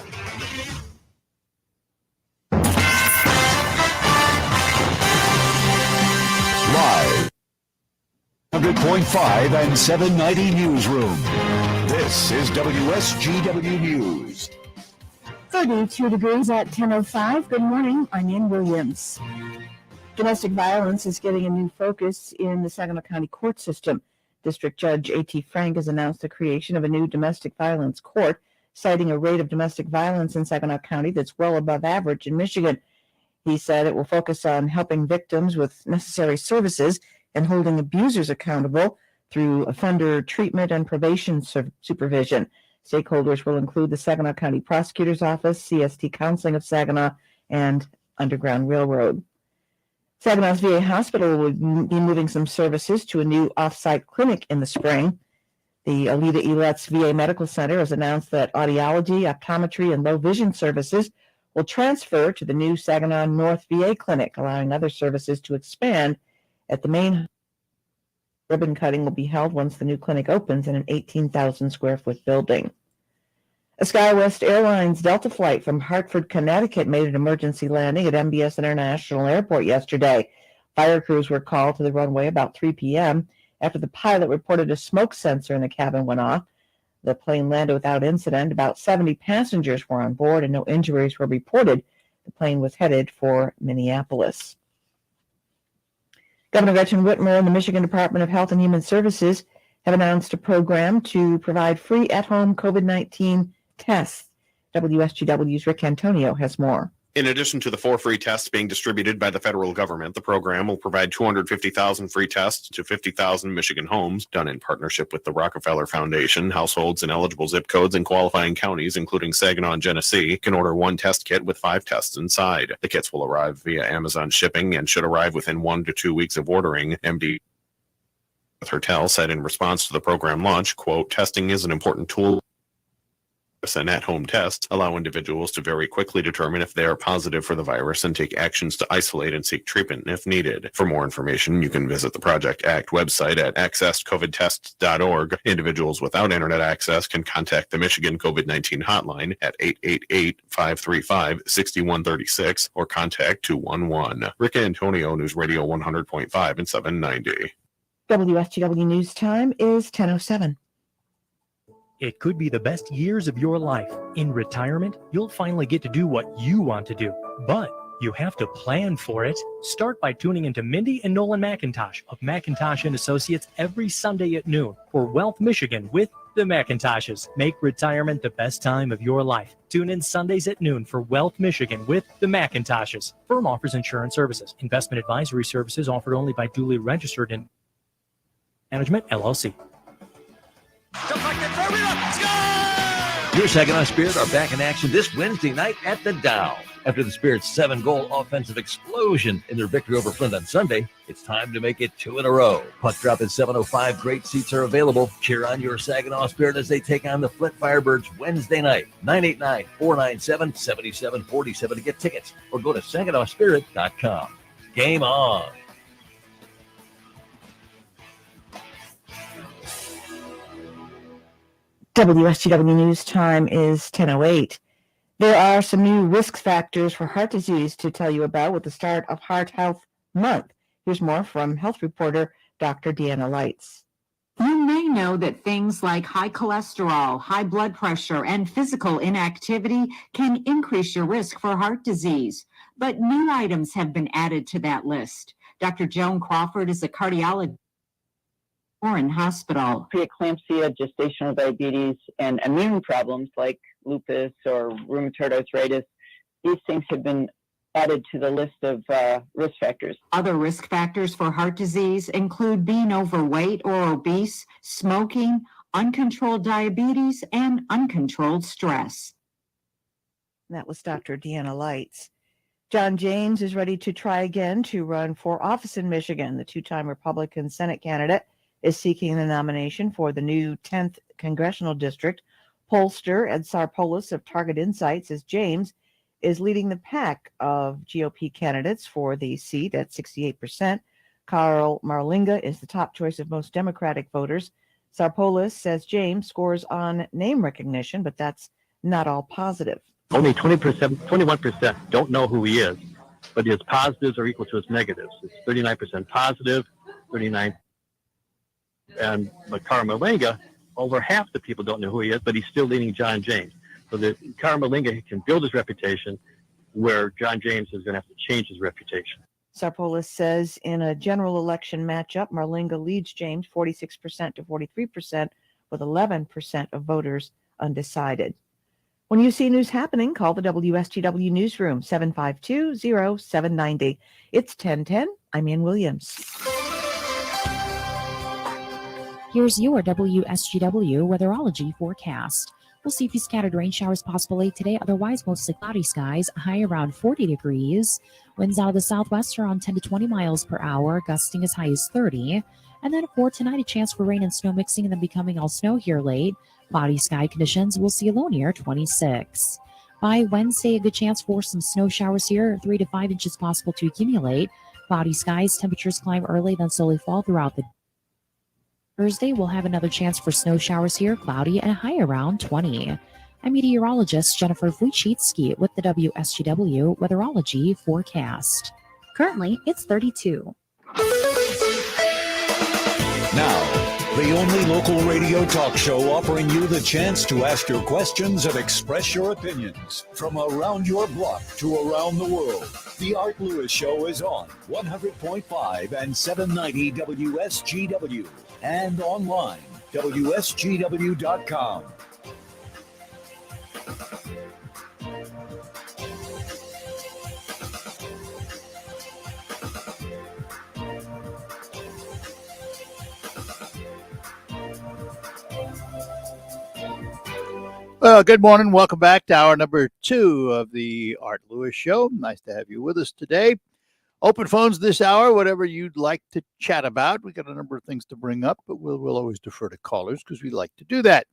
Live. 100.5 and 790 Newsroom. This is WSGW News. 32 degrees at 10:05. Good morning. I'm Ann Williams. Domestic violence is getting a new focus in the Saginaw County court system. District Judge A.T. Frank has announced the creation of a new domestic violence court, citing a rate of domestic violence in Saginaw County that's well above average in Michigan. He said it will focus on helping victims with necessary services and holding abusers accountable through offender treatment and probation supervision. Stakeholders will include the Saginaw County Prosecutor's Office, CST Counseling of Saginaw, and Underground Railroad. Saginaw's VA Hospital will be moving some services to a new off-site clinic in the spring. The Alida Eletz VA Medical Center has announced that audiology, optometry, and low vision services will transfer to the new Saginaw North VA Clinic, allowing other services to expand at the main. Ribbon cutting will be held once the new clinic opens in an 18,000 square foot building. A SkyWest Airlines Delta flight from Hartford, Connecticut made an emergency landing at MBS International Airport yesterday. Fire crews were called to the runway about 3 p.m. after the pilot reported a smoke sensor in the cabin went off. The plane landed without incident. About 70 passengers were on board and no injuries were reported. The plane was headed for Minneapolis. Governor Gretchen Whitmer and the Michigan Department of Health and Human Services have announced a program to provide free at-home COVID-19 tests. WSGW's Rick Antonio has more. In addition to the 4 free tests being distributed by the federal government, the program will provide 250,000 free tests to 50,000 Michigan homes, done in partnership with the Rockefeller Foundation. Households in eligible zip codes and qualifying counties, including Saginaw and Genesee, can order 1 test kit with 5 tests inside. The kits will arrive via Amazon shipping and should arrive within 1 to 2 weeks of ordering. MD Hertel said in response to the program launch, quote, testing is an important tool. And at-home tests allow individuals to very quickly determine if they are positive for the virus and take actions to isolate and seek treatment if needed. For more information, you can visit the Project ACT website at accesscovidtests.org. Individuals without internet access can contact the Michigan COVID-19 hotline at 888-535-6136 or contact 211. Rick Antonio, News Radio 100.5 and 790. WSGW News Time is 10:07. It could be the best years of your life. In retirement, you'll finally get to do what you want to do, but you have to plan for it. Start by tuning into Mindy and Nolan McIntosh of McIntosh & Associates every Sunday at noon for Wealth Michigan with the McIntoshes. Make retirement the best time of your life. Tune in Sundays at noon for Wealth Michigan with the McIntoshes. Firm offers insurance services. Investment advisory services offered only by duly registered in Management, LLC. Your Saginaw Spirit are back in action this Wednesday night at the Dow. After the Spirit's 7-goal offensive explosion in their victory over Flint on Sunday, it's time to make it 2 in a row. Puck drop at 7:05. Great seats are available. Cheer on your Saginaw Spirit as they take on the Flint Firebirds Wednesday night. 989-497-7747 to get tickets or go to SaginawSpirit.com. Game on. WSGW News Time is 10:08. There are some new risk factors for heart disease to tell you about with the start of Heart Health Month. Here's more from health reporter Dr. Deanna Lights. You may know that things like high cholesterol, high blood pressure, and physical inactivity can increase your risk for heart disease. But new items have been added to that list. Dr. Joan Crawford is a cardiologist in hospital. Preeclampsia, gestational diabetes, and immune problems like lupus or rheumatoid arthritis, these things have been added to the list of risk factors. Other risk factors for heart disease include being overweight or obese, smoking, uncontrolled diabetes, and uncontrolled stress. That was Dr. Deanna Lights. John James is ready to try again to run for office in Michigan. The two-time Republican Senate candidate is seeking the nomination for the new 10th Congressional District. Pollster Ed Sarpolis of Target Insight says James is leading the pack of GOP candidates for the seat at 68%. Carl Marlinga is the top choice of most Democratic voters. Sarpolis says James scores on name recognition, but that's not all positive. Only 20%, 21% don't know who he is, but his positives are equal to his negatives. It's 39% positive, 39. But Carl Marlinga, over half the people don't know who he is, but he's still leading John James. So that Carl Marlinga can build his reputation where John James is going to have to change his reputation. Sarpolis says in a general election matchup, Marlinga leads James 46% to 43%, with 11% of voters undecided. When you see news happening, call the WSGW newsroom, 752-0790. It's 1010. I'm Ann Williams. Here's your WSGW Weatherology forecast. We'll see a few scattered rain showers possible late today, otherwise mostly cloudy skies, high around 40 degrees. Winds out of the southwest around 10 to 20 miles per hour, gusting as high as 30. And then for tonight, a chance for rain and snow mixing and then becoming all snow here late. Cloudy sky conditions, we'll see a low near 26. By Wednesday, a good chance for some snow showers here, 3 to 5 inches possible to accumulate. Cloudy skies, temperatures climb early, then slowly fall throughout the Thursday, we'll have another chance for snow showers here, cloudy and a high around 20. I'm meteorologist Jennifer Wojcicki with the WSGW Weatherology forecast. Currently, it's 32. Now, the only local radio talk show offering you the chance to ask your questions and express your opinions from around your block to around the world. The Art Lewis Show is on 100.5 and 790 WSGW and online, WSGW.com. Well, good morning. Welcome back to hour number 2 of the Art Lewis Show. Nice to have you with us today. Open phones this hour, whatever you'd like to chat about. We got a number of things to bring up, but we'll always defer to callers because we like to do that.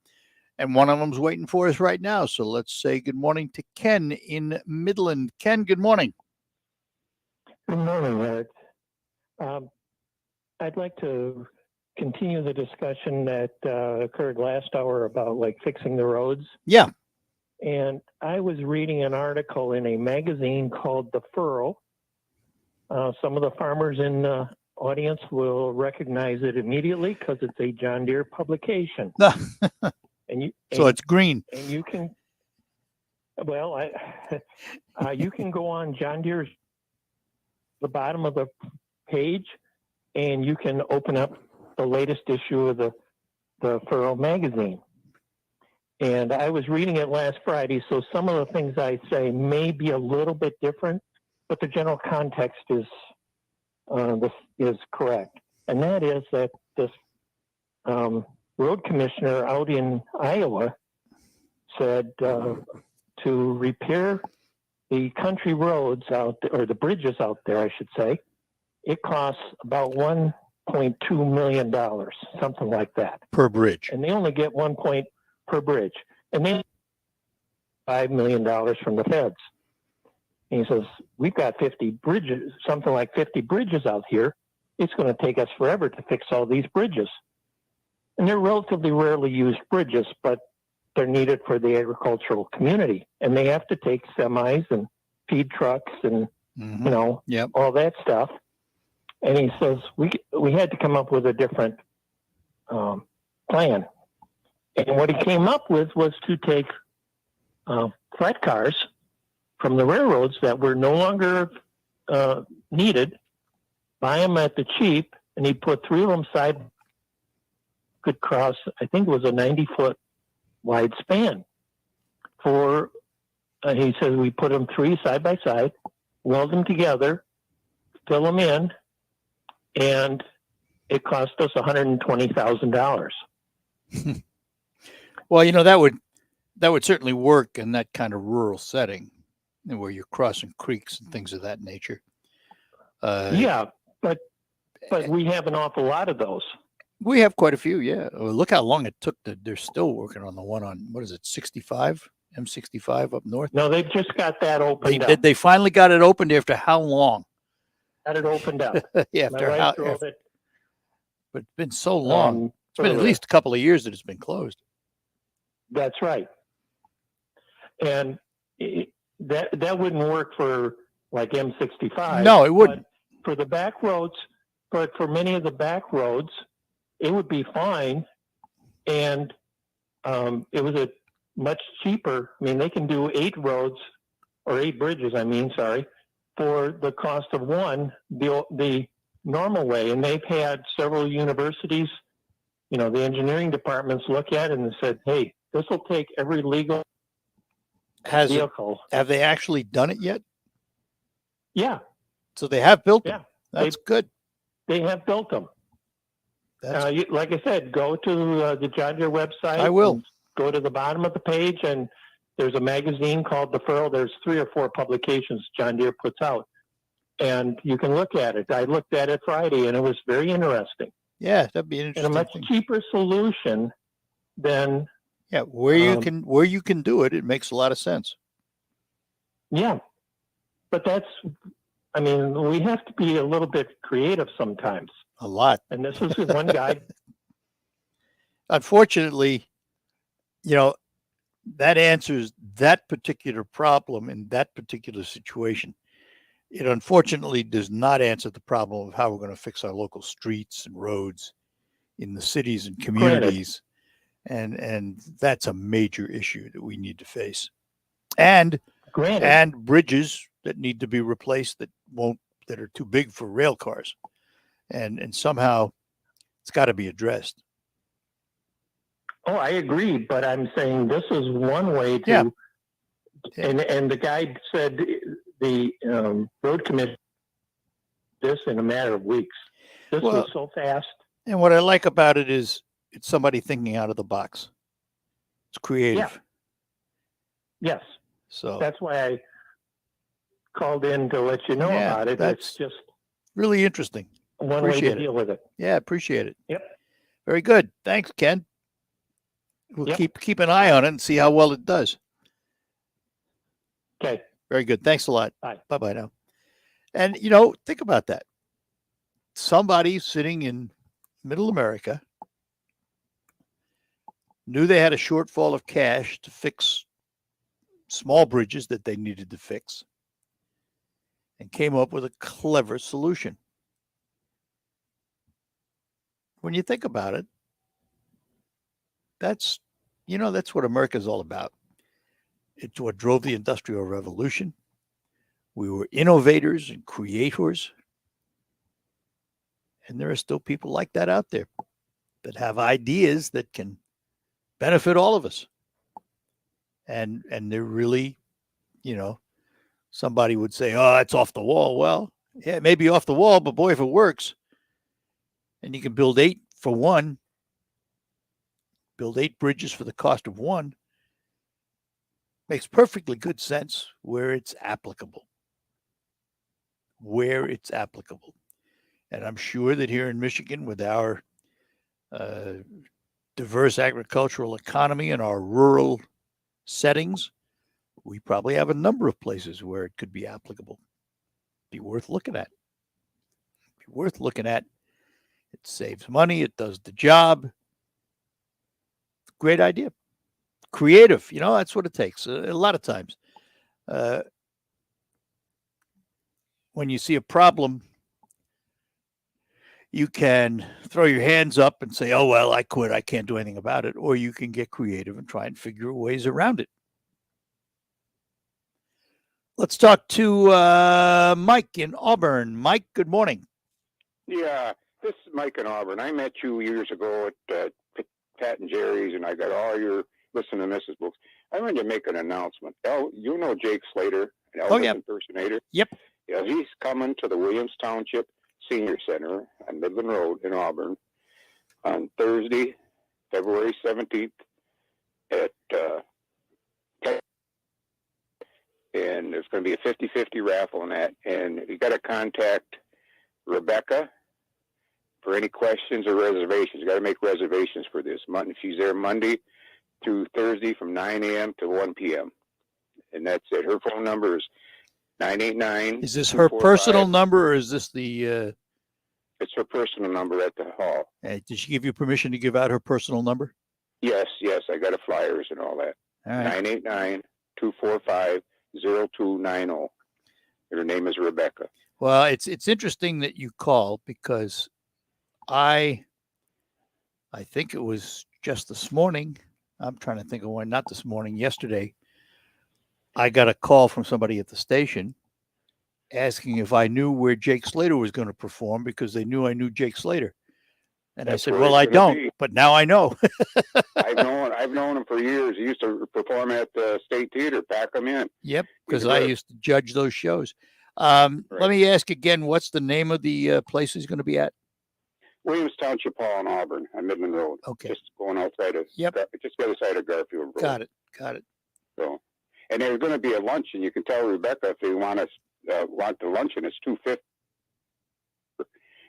And one of them's waiting for us right now. So let's say good morning to Ken in Midland. Ken, good morning. Good morning, Art. I'd like to continue the discussion that occurred last hour about like fixing the roads. Yeah. And I was reading an article in a magazine called The Furrow. Some of the farmers in the audience will recognize it immediately because it's a John Deere publication. So it's green. And you can, well, you can go on John Deere's, the bottom of the page, and you can open up the latest issue of the Furrow magazine. And I was reading it last Friday, so some of the things I say may be a little bit different, but the general context is correct. And that is that this road commissioner out in Iowa said to repair the country roads out there, or the bridges out there, I should say, it costs about $1.2 million, something like that. Per bridge. And they only get per bridge. And they $5 million from the feds. And he says, we've got 50 bridges, something like 50 bridges out here. It's going to take us forever to fix all these bridges. And they're relatively rarely used bridges, but they're needed for the agricultural community. And they have to take semis and feed trucks and, all that stuff. And he says, we had to come up with a different plan. And what he came up with was to take flat cars from the railroads that were no longer needed, buy them at the cheap, and he put 3 of them could cross, I think it was a 90-foot wide span. He says we put them 3 side by side, weld them together, fill them in, and it cost us $120,000. Well, that would certainly work in that kind of rural setting, where you're crossing creeks and things of that nature. Yeah, but we have an awful lot of those. We have quite a few, yeah. Well, look how long it took. They're still working on the one on, what is it, 65? M65 up north? No, they've just got that opened up. They finally got it opened after how long? Got it opened up. Yeah, My wife drove it. But it's been so long. It's been at least a couple of years that it's been closed. That's right. And that wouldn't work for like M65. No, it wouldn't. For the back roads, but for many of the back roads, it would be fine. And it was a much cheaper. I mean, they can do 8 roads or 8 bridges, for the cost of one, the normal way. And they've had several universities, the engineering departments look at it and said, hey, this will take every legal vehicle. Have they actually done it yet? Yeah. So they have built them. That's good. They have built them. Like I said, go to the John Deere website. I will. Go to the bottom of the page, and there's a magazine called The Furrow. There's 3 or 4 publications John Deere puts out, and you can look at it. I looked at it Friday, and it was very interesting. Yeah, that'd be interesting. And a much cheaper solution than where you can do it. It makes a lot of sense. Yeah, but we have to be a little bit creative sometimes. A lot. And this is one guy. Unfortunately, that answers that particular problem in that particular situation. It unfortunately does not answer the problem of how we're going to fix our local streets and roads in the cities and communities. And that's a major issue that we need to face. And bridges that need to be replaced that are too big for rail cars. And somehow it's got to be addressed. Oh, I agree, but I'm saying this is one way to. Yeah. And the guy said the road commission this in a matter of weeks. This was so fast. And what I like about it is it's somebody thinking out of the box. It's creative. Yeah. Yes. So that's why I called in to let you know about it. It's just really interesting. One way to deal with it. Yeah, appreciate it. Yep. Very good. Thanks, Ken. We'll keep an eye on it and see how well it does. Okay. Very good. Thanks a lot. Bye. Bye-bye now. And, think about that. Somebody sitting in middle America knew they had a shortfall of cash to fix small bridges that they needed to fix and came up with a clever solution. When you think about it, that's what America's all about. It's what drove the Industrial Revolution. We were innovators and creators. And there are still people like that out there that have ideas that can benefit all of us. And they're really, somebody would say, oh, it's off the wall. Well, yeah, it may be off the wall, but boy, if it works, and you can build 8 for one, build 8 bridges for the cost of one, makes perfectly good sense where it's applicable. And I'm sure that here in Michigan, with our diverse agricultural economy and our rural settings, we probably have a number of places where it could be applicable. Be worth looking at. It saves money. It does the job. Great idea. Creative. That's what it takes. A lot of times. When you see a problem, you can throw your hands up and say, oh, well, I quit. I can't do anything about it. Or you can get creative and try and figure ways around it. Let's talk to Mike in Auburn. Mike, good morning. Yeah, this is Mike in Auburn. I met you years ago at Pat and Jerry's, and I got all your Listen to Mrs. books. I wanted to make an announcement. You know Jake Slater, an Elvis impersonator? Yep. Yeah, he's coming to the Williams Township Senior Center on Midland Road in Auburn on Thursday, February 17th at and there's going to be a 50-50 raffle on that. And you got to contact Rebecca for any questions or reservations. You got to make reservations for this month. She's there Monday through Thursday from 9 a.m. to 1 p.m. And that's it. Her phone number is 989. Is this her personal number, or is this the? It's her personal number at the hall. Did she give you permission to give out her personal number? Yes. I got flyers and all that. All right. 989-245-0290. Her name is Rebecca. Well, it's interesting that you call, because I think it was just this morning. I'm trying to think of when, not this morning, yesterday. I got a call from somebody at the station asking if I knew where Jake Slater was going to perform, because they knew I knew Jake Slater. And I said, well, I don't, but now I know. I've known him for years. He used to perform at the State Theater, pack him in. Yep, because I used to judge those shows. Let me ask again, what's the name of the place he's going to be at? Williams Township Hall in Auburn on Midland Road. Okay. Just going outside of, just the other side of Garfield Road. Got it. So, and there's going to be a luncheon. You can tell Rebecca if they want the luncheon. It's $250,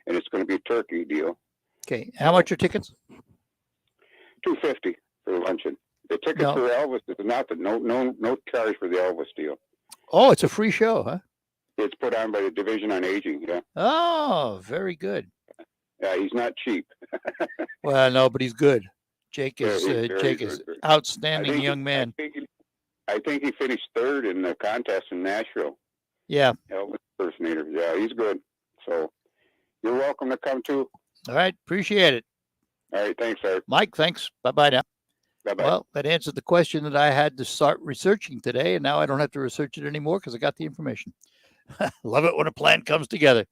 and it's going to be a turkey deal. Okay. How much are tickets? $250 for the luncheon. The tickets for Elvis is nothing. No charge for the Elvis deal. Oh, it's a free show, huh? It's put on by the Division on Aging. Yeah. Oh, very good. Yeah, he's not cheap. Well, no, but he's good. Jake is Jake is outstanding young man. I think he finished third in the contest in Nashville. Yeah. Elvis impersonator. Yeah, he's good. So you're welcome to come too. All right. Appreciate it. All right. Thanks, sir. Mike, thanks. Bye-bye now. Bye-bye. Well, that answered the question that I had to start researching today, and now I don't have to research it anymore because I got the information. Love it when a plan comes together.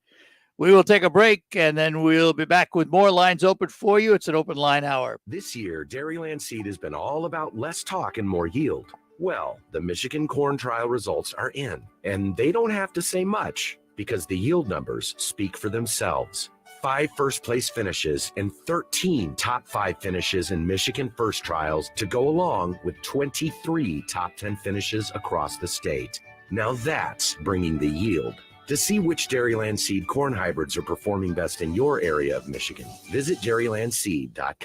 We will take a break, and then we'll be back with more lines open for you. It's an open line hour. This year, Dairyland Seed has been all about less talk and more yield. Well, the Michigan corn trial results are in, and they don't have to say much because the yield numbers speak for themselves. 5 first-place finishes and 13 top 5 finishes in Michigan first trials to go along with 23 top 10 finishes across the state. Now that's bringing the yield. To see which Dairyland Seed corn hybrids are performing best in your area of Michigan, visit dairylandseed.com.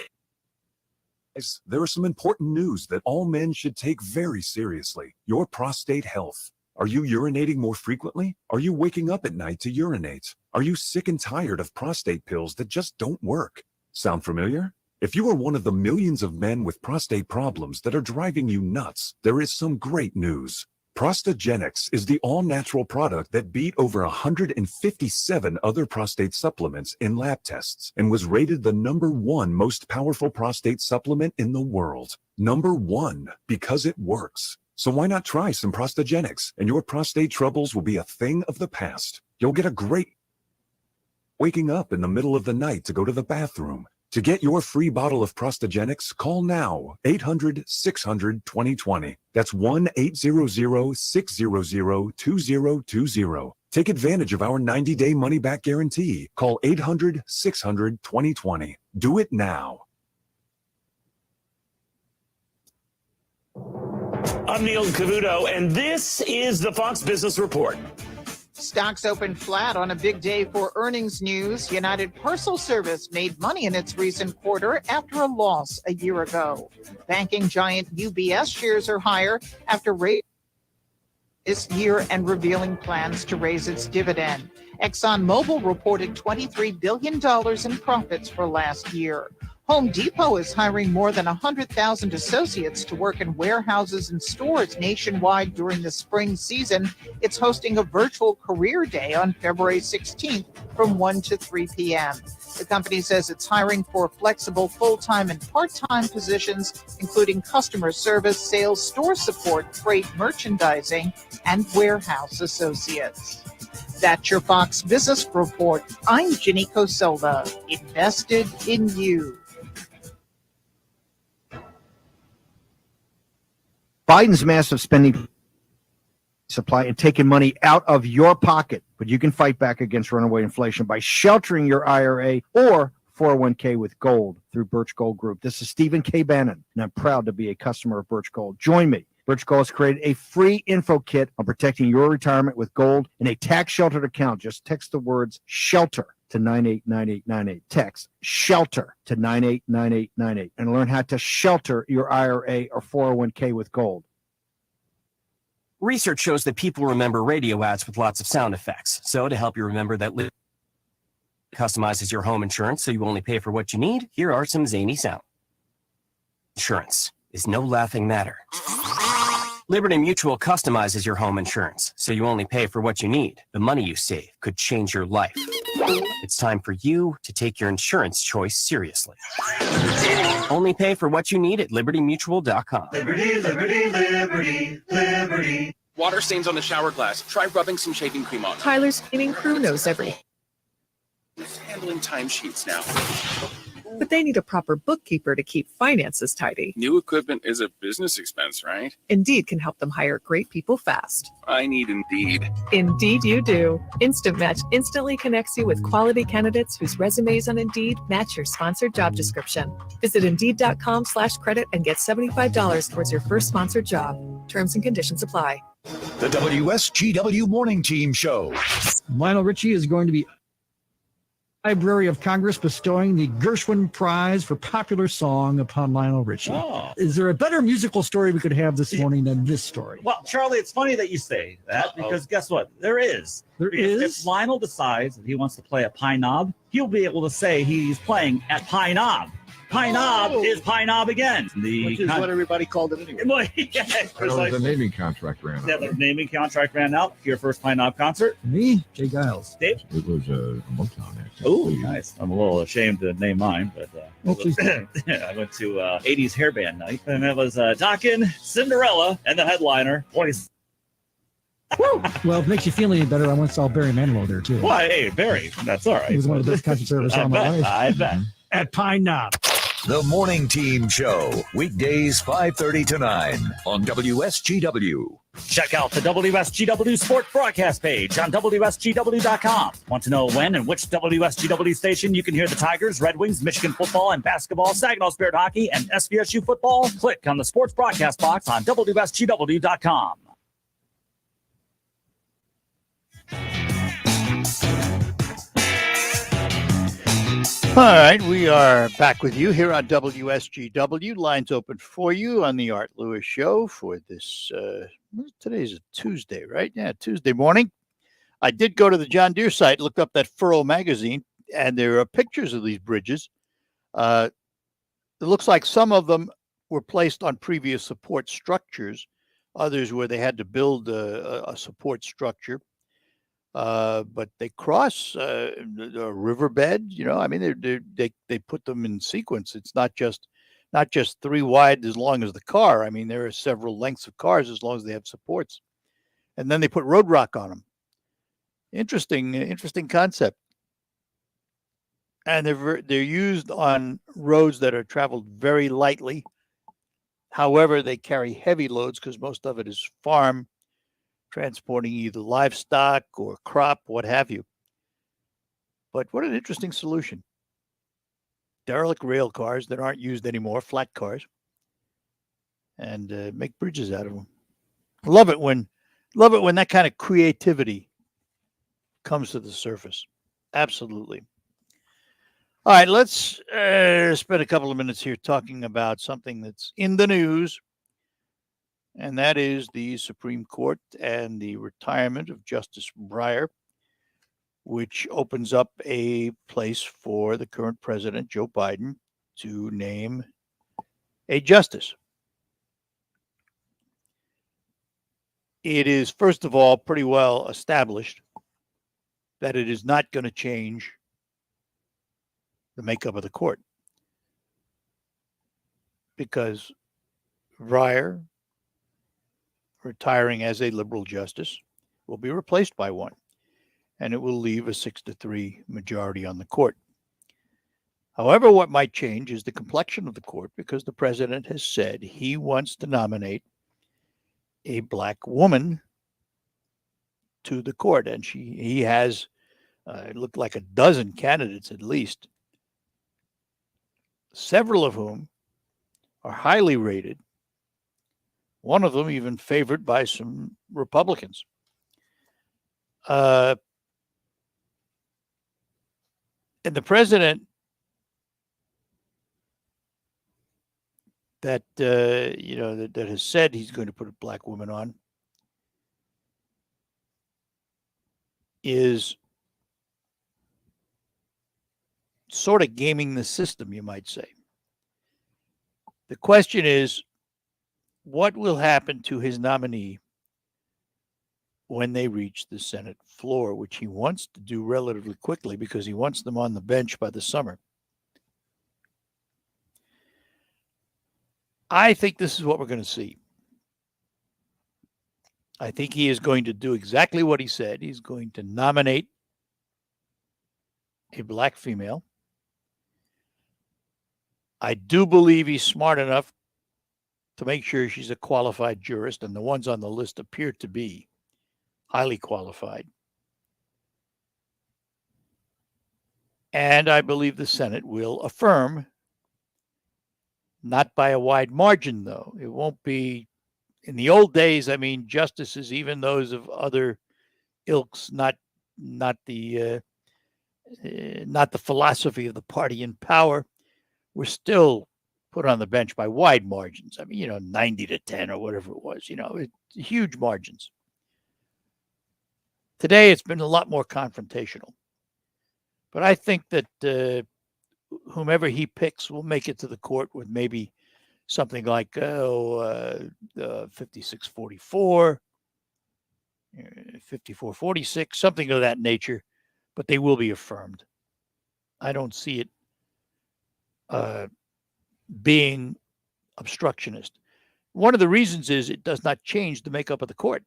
There is some important news that all men should take very seriously. Your prostate health. Are you urinating more frequently? Are you waking up at night to urinate? Are you sick and tired of prostate pills that just don't work? Sound familiar? If you are one of the millions of men with prostate problems that are driving you nuts, there is some great news. Prosthogenics is the all-natural product that beat over 157 other prostate supplements in lab tests and was rated the #1 most powerful prostate supplement in the world. #1, because it works. So why not try some Prosthogenics, and your prostate troubles will be a thing of the past. You'll get a great waking up in the middle of the night to go to the bathroom. To get your free bottle of Prosthogenics, call now, 800-600-2020. That's 1-800-600-2020. Take advantage of our 90-day money-back guarantee. Call 800-600-2020. Do it now. I'm Neil Cavuto, and this is the Fox Business Report. Stocks opened flat on a big day for earnings news. United Parcel Service made money in its recent quarter after a loss a year ago. Banking giant UBS shares are higher after raising this year and revealing plans to raise its dividend. Exxon Mobil reported $23 billion in profits for last year. Home Depot is hiring more than 100,000 associates to work in warehouses and stores nationwide during the spring season. It's hosting a virtual career day on February 16th from 1 to 3 p.m. The company says it's hiring for flexible full-time and part-time positions, including customer service, sales, store support, freight merchandising, and warehouse associates. That's your Fox Business Report. I'm Ginny Coselda, invested in you. Biden's massive spending supply and taking money out of your pocket, but but you can fight back against runaway inflation by sheltering your IRA or 401k with gold through Birch Gold Group. This is Stephen K. Bannon, and I'm proud to be a customer of Birch Gold. Join me. Birch Gold has created a free info kit on protecting your retirement with gold in a tax-sheltered account. Just text the words SHELTER to 989898. Text SHELTER to 989898 and learn how to shelter your IRA or 401k with gold. Research shows that people remember radio ads with lots of sound effects. So to help you remember that customizes your home insurance so you only pay for what you need, here are some zany sound. Insurance is no laughing matter. Liberty Mutual customizes your home insurance so you only pay for what you need. The money you save could change your life. It's time for you to take your insurance choice seriously. Only pay for what you need at libertymutual.com. Liberty, liberty, liberty, liberty. Water stains on the shower glass. Try rubbing some shaving cream on them. Tyler's cleaning crew knows everything. Who's handling timesheets now? But they need a proper bookkeeper to keep finances tidy. New equipment is a business expense, right? Indeed can help them hire great people fast. I need Indeed. Indeed you do. Instant Match instantly connects you with quality candidates whose resumes on Indeed match your sponsored job description. Visit Indeed.com/credit and get $75 towards your first sponsored job. Terms and conditions apply. The WSGW Morning Team Show. Lionel Richie is going to be Library of Congress bestowing the Gershwin Prize for Popular Song upon Lionel Richie. Oh. Is there a better musical story we could have this morning than this story? Well, Charlie, it's funny that you say that because guess what? There is. If Lionel decides that he wants to play at Pine Knob, he'll be able to say he's playing at Pine Knob. Pine Knob is Pine Knob again. Which is what everybody called it anyway. Well, yeah, The naming contract ran out. Yeah, the naming contract ran out for your first Pine Knob concert. Me, Jay Giles. Dave? It was a Motown actually. Oh, nice. I'm a little ashamed to name mine, but I went to 80s hairband night, and it was Dockin, Cinderella, and the headliner. Well, if it makes you feel any better, I once saw Barry Manilow there, too. Well, hey, Barry, that's all right. It was one of the best concerts I ever saw in my life. I bet. At Pine Knob. The Morning Team Show, weekdays 5:30 to 9 on WSGW. Check out the WSGW Sport Broadcast page on WSGW.com. Want to know when and which WSGW station you can hear the Tigers, Red Wings, Michigan football and basketball, Saginaw Spirit hockey, and SVSU football? Click on the Sports Broadcast box on WSGW.com. All right, we are back with you here on WSGW. Lines open for you on the Art Lewis Show for this, today's a Tuesday, right? Yeah, Tuesday morning. I did go to the John Deere site, looked up that Furrow magazine, and there are pictures of these bridges. It looks like some of them were placed on previous support structures, others where they had to build a support structure. But they cross a riverbed, I mean, they put them in sequence. It's not just 3 wide as long as the car. I mean, there are several lengths of cars as long as they have supports. And then they put road rock on them. Interesting concept. And they're used on roads that are traveled very lightly. However, they carry heavy loads because most of it is farm, transporting either livestock or crop, what have you. But what an interesting solution. Derelict rail cars that aren't used anymore, flat cars, and make bridges out of them. Love it when that kind of creativity comes to the surface. Absolutely. All right, let's spend a couple of minutes here talking about something that's in the news. And that is the Supreme Court and the retirement of Justice Breyer, which opens up a place for the current president, Joe Biden, to name a justice. It is, first of all, pretty well established that it is not going to change the makeup of the court, because Breyer, retiring as a liberal justice, will be replaced by one, and it will leave a 6-3 majority on the court. However, what might change is the complexion of the court, because the president has said he wants to nominate a black woman to the court, and he has it looked like a dozen candidates at least, several of whom are highly rated. One of them even favored by some Republicans. And the president that that has said he's going to put a black woman on is sort of gaming the system, you might say. The question is, what will happen to his nominee when they reach the Senate floor, which he wants to do relatively quickly because he wants them on the bench by the summer? I think this is what we're going to see. I think he is going to do exactly what he said. He's going to nominate a black female. I do believe he's smart enough to make sure she's a qualified jurist, and the ones on the list appear to be highly qualified. And I believe the Senate will affirm, not by a wide margin, though. It won't be, in the old days, I mean, justices, even those of other ilks, not the philosophy of the party in power, were still put on the bench by wide margins. I mean, 90-10 or whatever it was, huge margins. Today, it's been a lot more confrontational. But I think that whomever he picks will make it to the court with maybe something like 56-44, 54-46, something of that nature, but they will be affirmed. I don't see it being obstructionist. One of the reasons is it does not change the makeup of the court.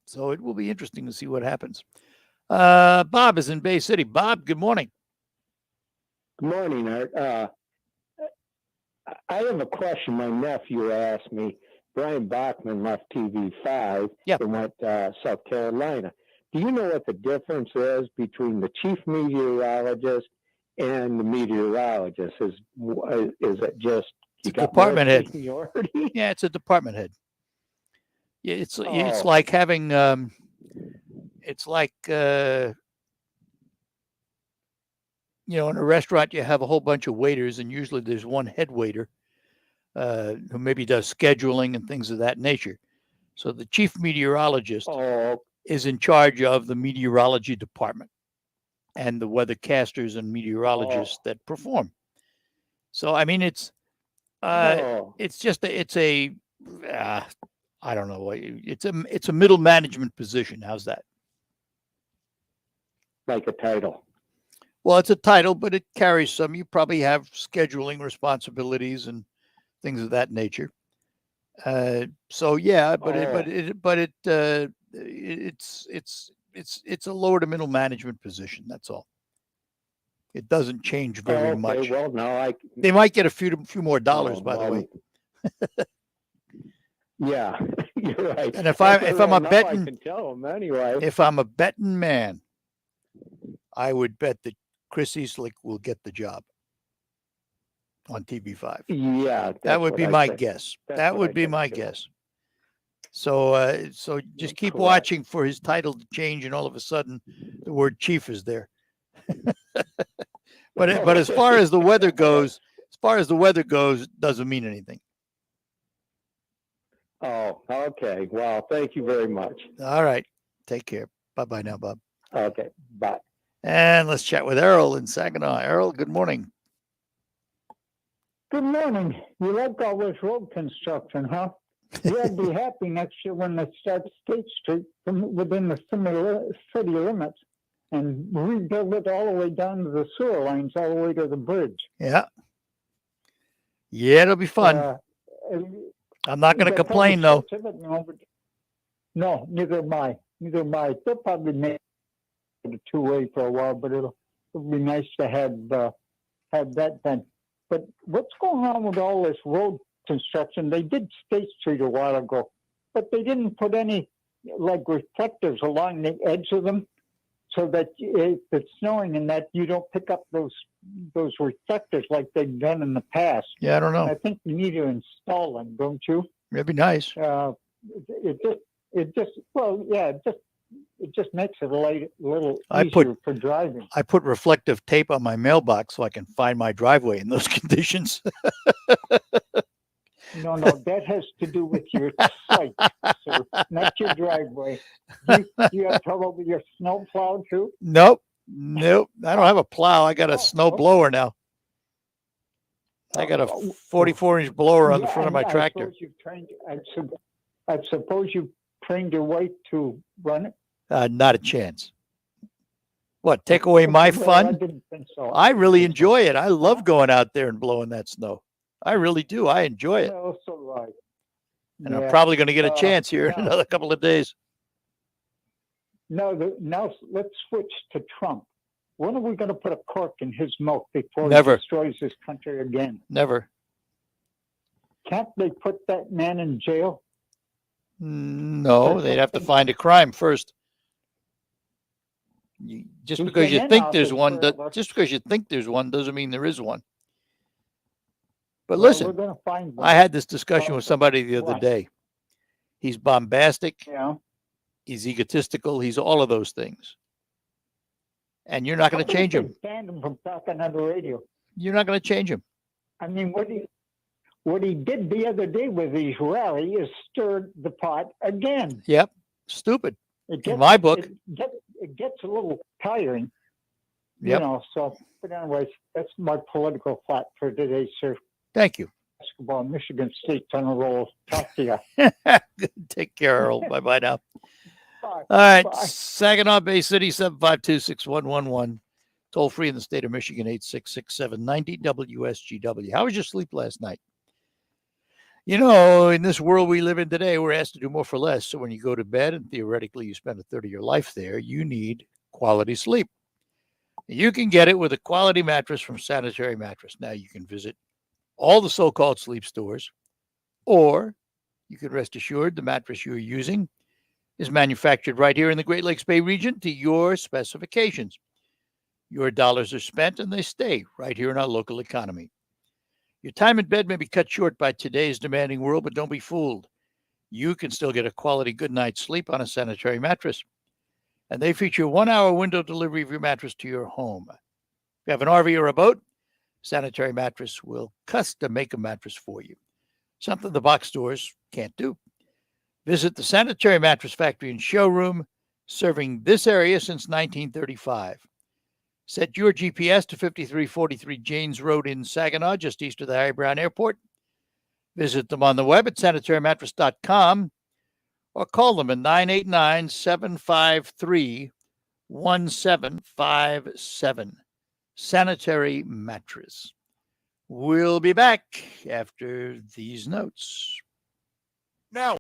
So it will be interesting to see what happens. Bob is in Bay City. Bob, good morning. Good morning, Art. I have a question my nephew asked me. Brian Bachman left TV5 and went South Carolina. Do you know what the difference is between the chief meteorologist and the meteorologist? Is it just you got department head? Seniority? Yeah, it's a department head. Yeah, it's like having in a restaurant you have a whole bunch of waiters, and usually there's one head waiter who maybe does scheduling and things of that nature. So the chief meteorologist is in charge of the meteorology department and the weathercasters and meteorologists that perform. So I mean, it's just I don't know. It's a middle management position. How's that? Like a title. Well, it's a title, but it carries some. You probably have scheduling responsibilities and things of that nature. So yeah, it's a lower to middle management position. That's all. It doesn't change very much. Well, now they might get a few more dollars, by the way. Yeah, you're right. And if I'm a betting, I can tell them anyway. If I'm a betting man, I would bet that Chris Eastlick will get the job on TV5. Yeah, that would be my guess. That would be my guess. So just keep watching for his title to change, and all of a sudden, the word chief is there. but as far as the weather goes, it doesn't mean anything. Oh, okay. Well, thank you very much. All right. Take care. Bye-bye now, Bob. Okay. Bye. And let's chat with Errol in Saginaw. Errol, good morning. Good morning. You like all this road construction, huh? You'll be happy next year when they start State Street from within the city limits and rebuild it all the way down to the sewer lines, all the way to the bridge. Yeah. Yeah, it'll be fun. I'm not going to complain, though. No, neither am I. They'll probably make it a two-way for a while, but it'll be nice to have that done. But what's going on with all this road construction? They did State Street a while ago. but they didn't put any like reflectors along the edge of them, so that if it's snowing and that you don't pick up those reflectors like they've done in the past. Yeah, I don't know. I think you need to install them, don't you? It'd be nice. It just makes it a little easier for driving. I put reflective tape on my mailbox so I can find my driveway in those conditions. No, that has to do with your site, sir, not your driveway. You have trouble with your snow plow too? Nope. I don't have a plow. I got a snow blower now. I got a 44-inch blower on the front of my tractor. I suppose you trained your wife to run it? Not a chance. What, take away my fun? I didn't think so. I really enjoy it. I love going out there and blowing that snow. I really do. I enjoy it. Well, so do I. And I'm probably going to get a chance here in another couple of days. Now let's switch to Trump. When are we going to put a cork in his milk before Never. he destroys this country again? Never. Can't they put that man in jail? No, they'd have to find a crime first. Just because you think there's one doesn't mean there is one. But listen, we're gonna find one. I had this discussion with somebody the other day. He's bombastic. Yeah. He's egotistical. He's all of those things. And you're not going to change him. Stand him from talking on the radio. You're not going to change him. I mean, what he did the other day with his rally is stirred the pot again. Yep. Stupid. In my book. It gets a little tiring. Yep. So, but anyways, that's my political thought for today, sir. Thank you. Basketball, Michigan State's on a roll. Talk to you. Take care, Earl. Bye-bye now. Bye. All right. Bye. Saginaw Bay City, 752-6111. Toll free in the state of Michigan, 866-790 WSGW. How was your sleep last night? In this world we live in today, we're asked to do more for less. So when you go to bed and theoretically you spend a third of your life there, you need quality sleep. You can get it with a quality mattress from Sanitary Mattress. Now you can visit all the so-called sleep stores, or you can rest assured the mattress you're using is manufactured right here in the Great Lakes Bay region to your specifications. Your dollars are spent and they stay right here in our local economy. Your time in bed may be cut short by today's demanding world, but don't be fooled. You can still get a quality good night's sleep on a Sanitary Mattress. And they feature 1-hour window delivery of your mattress to your home. If you have an RV or a boat, Sanitary Mattress will custom make a mattress for you. Something the box stores can't do. Visit the Sanitary Mattress Factory and Showroom, serving this area since 1935. Set your GPS to 5343 Janes Road in Saginaw, just east of the Harry Brown Airport. Visit them on the web at sanitarymattress.com or call them at 989-753-1757. Sanitary Mattress. We'll be back after these notes. Now.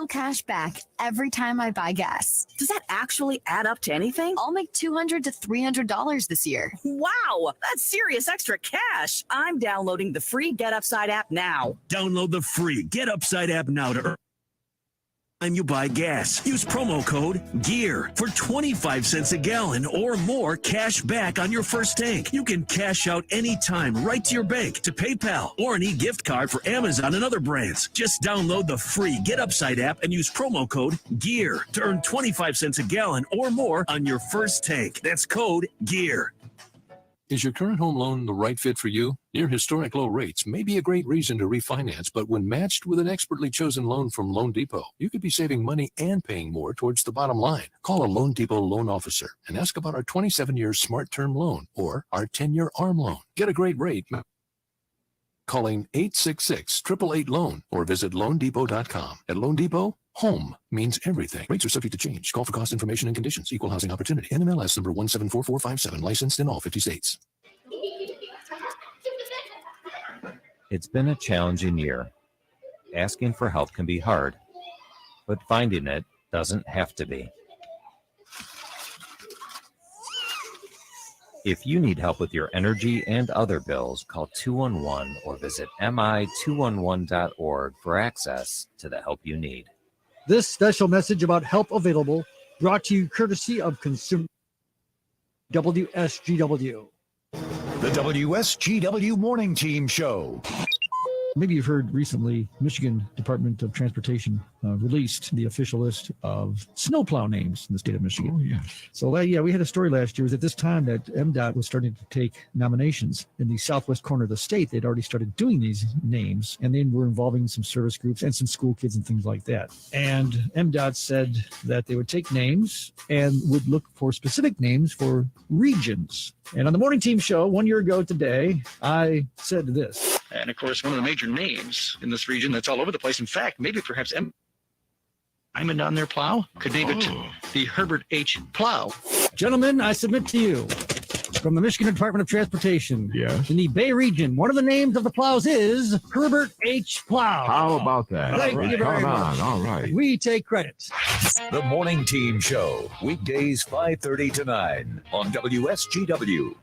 cash back every time I buy gas. Does that actually add up to anything? I'll make $200 to $300 this year. Wow, that's serious extra cash. I'm downloading the free Get Upside app now. Download the free Get Upside app now to earn time you buy gas. Use promo code GEAR for 25 cents a gallon or more cash back on your first tank. You can cash out anytime right to your bank, to PayPal, or an e-gift card for Amazon and other brands. Just download the free Get Upside app and use promo code GEAR to earn 25 cents a gallon or more on your first tank. That's code GEAR. Is your current home loan the right fit for you? Near historic low rates may be a great reason to refinance, but when matched with an expertly chosen loan from Loan Depot, you could be saving money and paying more towards the bottom line. Call a Loan Depot loan officer and ask about our 27-year Smart Term loan or our 10-year ARM loan. Get a great rate calling 866-888-LOAN or visit loandepot.com. At Loan Depot, home means everything. Rates are subject to change. Call for cost information and conditions. Equal housing opportunity. NMLS number 174457. Licensed in all 50 states. It's been a challenging year. Asking for help can be hard, but finding it doesn't have to be. If you need help with your energy and other bills, call 211 or visit mi211.org for access to the help you need. This special message about help available brought to you courtesy of Consumer WSGW. The WSGW Morning Team Show. Maybe you've heard recently, Michigan Department of Transportation released the official list of snowplow names in the state of Michigan. Oh, yes. So, we had a story last year. It was at this time that MDOT was starting to take nominations in the southwest corner of the state. They'd already started doing these names, and they were involving some service groups and some school kids and things like that. And MDOT said that they would take names and would look for specific names for regions. And on the Morning Team Show 1 year ago today, I said this. And of course, one of the major names in this region that's all over the place. In fact, maybe perhaps Diamond on their plow could name it the Herbert H. Plow. Gentlemen, I submit to you from the Michigan Department of Transportation. Yes. In the Bay region, one of the names of the plows is Herbert H. Plow. How about that? Thank you very much. All right. We take credit. The Morning Team Show, weekdays 5:30 to 9 on WSGW.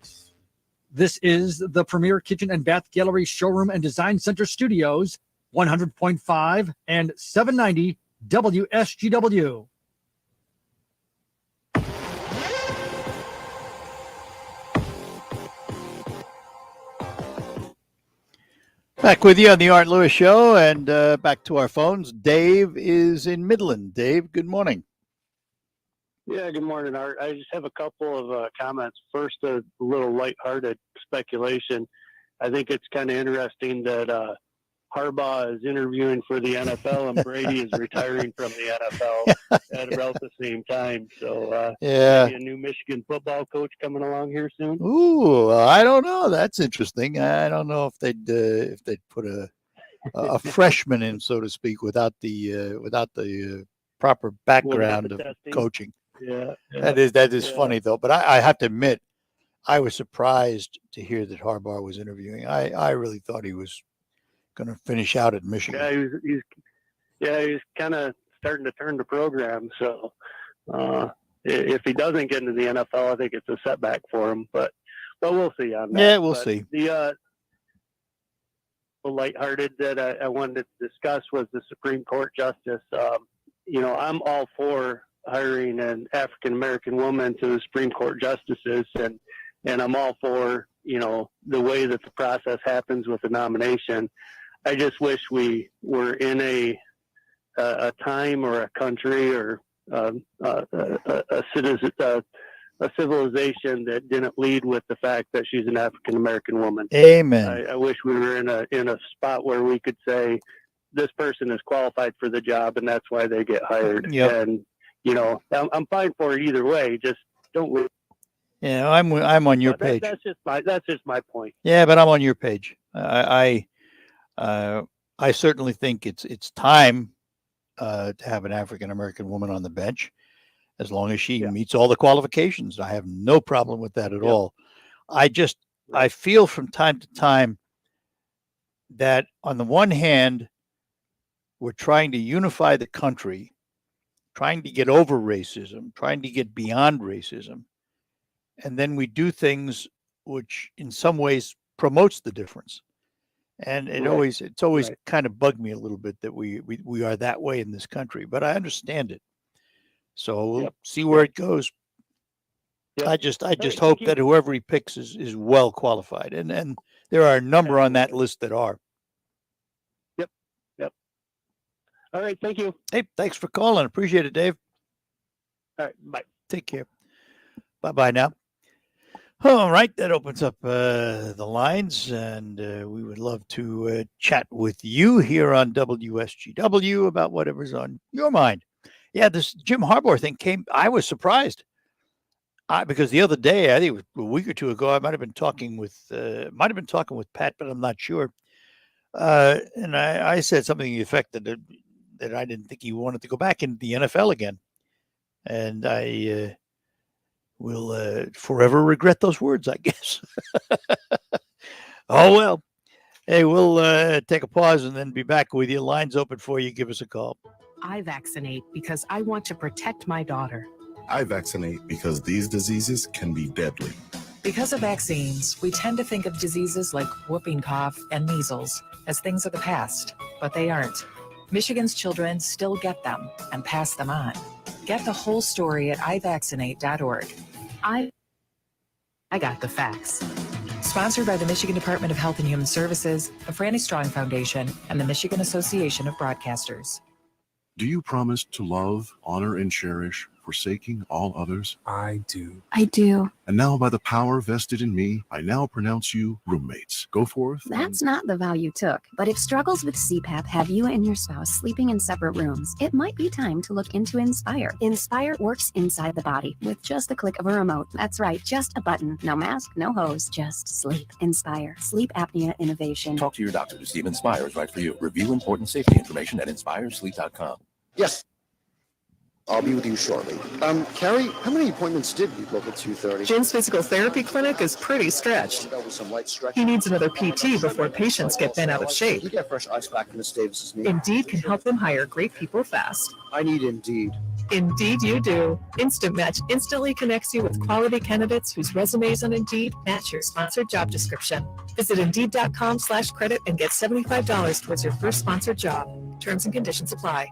This is the Premier Kitchen and Bath Gallery Showroom and Design Center Studios, 100.5 and 790 WSGW. Back with you on the Art Lewis Show, and back to our phones. Dave is in Midland. Dave, good morning. Yeah, good morning, Art. I just have a couple of comments. First, a little lighthearted speculation. I think it's kind of interesting that Harbaugh is interviewing for the NFL and Brady is retiring from the NFL at about the same time. So, maybe a new Michigan football coach coming along here soon. Ooh, I don't know. That's interesting. I don't know if they'd put a freshman in, so to speak, without the proper background of coaching. Yeah. That is funny though. But I have to admit, I was surprised to hear that Harbaugh was interviewing. I really thought he was going to finish out at Michigan. Yeah, he's kind of starting to turn the program. So if he doesn't get into the NFL, I think it's a setback for him. But we'll see on that. Yeah, we'll see. The lighthearted that I wanted to discuss was the Supreme Court justice. I'm all for hiring an African American woman to the Supreme Court justices, and I'm all for the way that the process happens with the nomination. I just wish we were in a time or a country or a civilization that didn't lead with the fact that she's an African American woman. Amen. I wish we were in a spot where we could say this person is qualified for the job, and that's why they get hired. Yep. And I'm fine for it either way. Just don't. Yeah, I'm on your page. That's just my point. Yeah, but I'm on your page. I certainly think it's time to have an African American woman on the bench, as long as she meets all the qualifications. I have no problem with that at all. I feel from time to time that on the one hand, we're trying to unify the country, trying to get over racism, trying to get beyond racism. And then we do things which in some ways promotes the difference. And it's always kind of bugged me a little bit that we are that way in this country, but I understand it. So we'll see where it goes. I just hope that whoever he picks is well qualified. And there are a number on that list that are. Yep. All right. Thank you. Hey, thanks for calling. Appreciate it, Dave. All right. Bye. Take care. Bye-bye now. All right. That opens up the lines, and we would love to chat with you here on WSGW about whatever's on your mind. Yeah, this Jim Harbaugh thing I was surprised. Because the other day, I think it was a week or two ago, I might have been talking with Pat, but I'm not sure. And I said something to the effect that I didn't think he wanted to go back into the NFL again. And I will forever regret those words, I guess. Oh, well. Hey, we'll take a pause and then be back with you. Lines open for you. Give us a call. I vaccinate because I want to protect my daughter. I vaccinate because these diseases can be deadly. Because of vaccines, we tend to think of diseases like whooping cough and measles as things of the past, but they aren't. Michigan's children still get them and pass them on. Get the whole story at ivaccinate.org. I got the facts. Sponsored by the Michigan Department of Health and Human Services, the Franny Strong Foundation, and the Michigan Association of Broadcasters. Do you promise to love, honor, and cherish, forsaking all others? I do. I do. And now, by the power vested in me, I now pronounce you roommates. Go forth. That's not the vow you took. But if struggles with CPAP have you and your spouse sleeping in separate rooms, it might be time to look into Inspire. Inspire works inside the body with just the click of a remote. That's right, just a button. No mask, no hose, just sleep. Inspire. Sleep apnea innovation. Talk to your doctor to see if Inspire is right for you. Review important safety information at inspiresleep.com. Yes. I'll be with you shortly. Carrie, how many appointments did we book at 2:30? Jim's physical therapy clinic is pretty stretched. He needs another PT before patients get bent out of shape. You get fresh ice back from Miss Davis's knee. Indeed can help them hire great people fast. I need Indeed. Indeed you do. Instant Match instantly connects you with quality candidates whose resumes on Indeed match your sponsored job description. Visit Indeed.com/credit and get $75 towards your first sponsored job. Terms and conditions apply.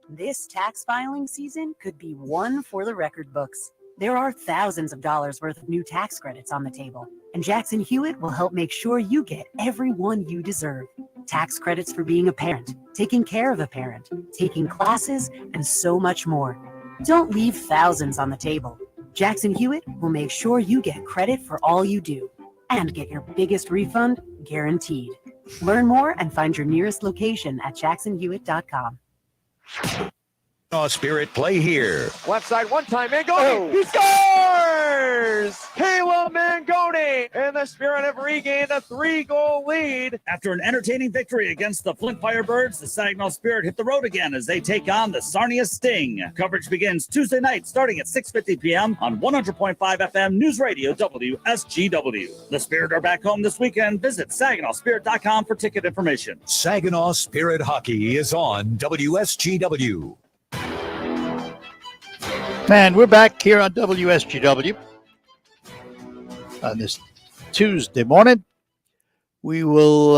This tax filing season could be one for the record books. There are thousands of dollars worth of new tax credits on the table, and Jackson Hewitt will help make sure you get every one you deserve. Tax credits for being a parent, taking care of a parent, taking classes, and so much more. Don't leave thousands on the table. Jackson Hewitt will make sure you get credit for all you do and get your biggest refund guaranteed. Learn more and find your nearest location at jacksonhewitt.com. Spirit play here. Left side, one time, Mangoni. He scores! Caleb Mangoni, and the Spirit have regained a 3-goal lead. After an entertaining victory against the Flint Firebirds, the Saginaw Spirit hit the road again as they take on the Sarnia Sting. Coverage begins Tuesday night starting at 6:50 p.m. on 100.5 FM News Radio WSGW. The Spirit are back home this weekend. Visit SaginawSpirit.com for ticket information. Saginaw Spirit Hockey is on WSGW. And we're back here on WSGW on this Tuesday morning. We will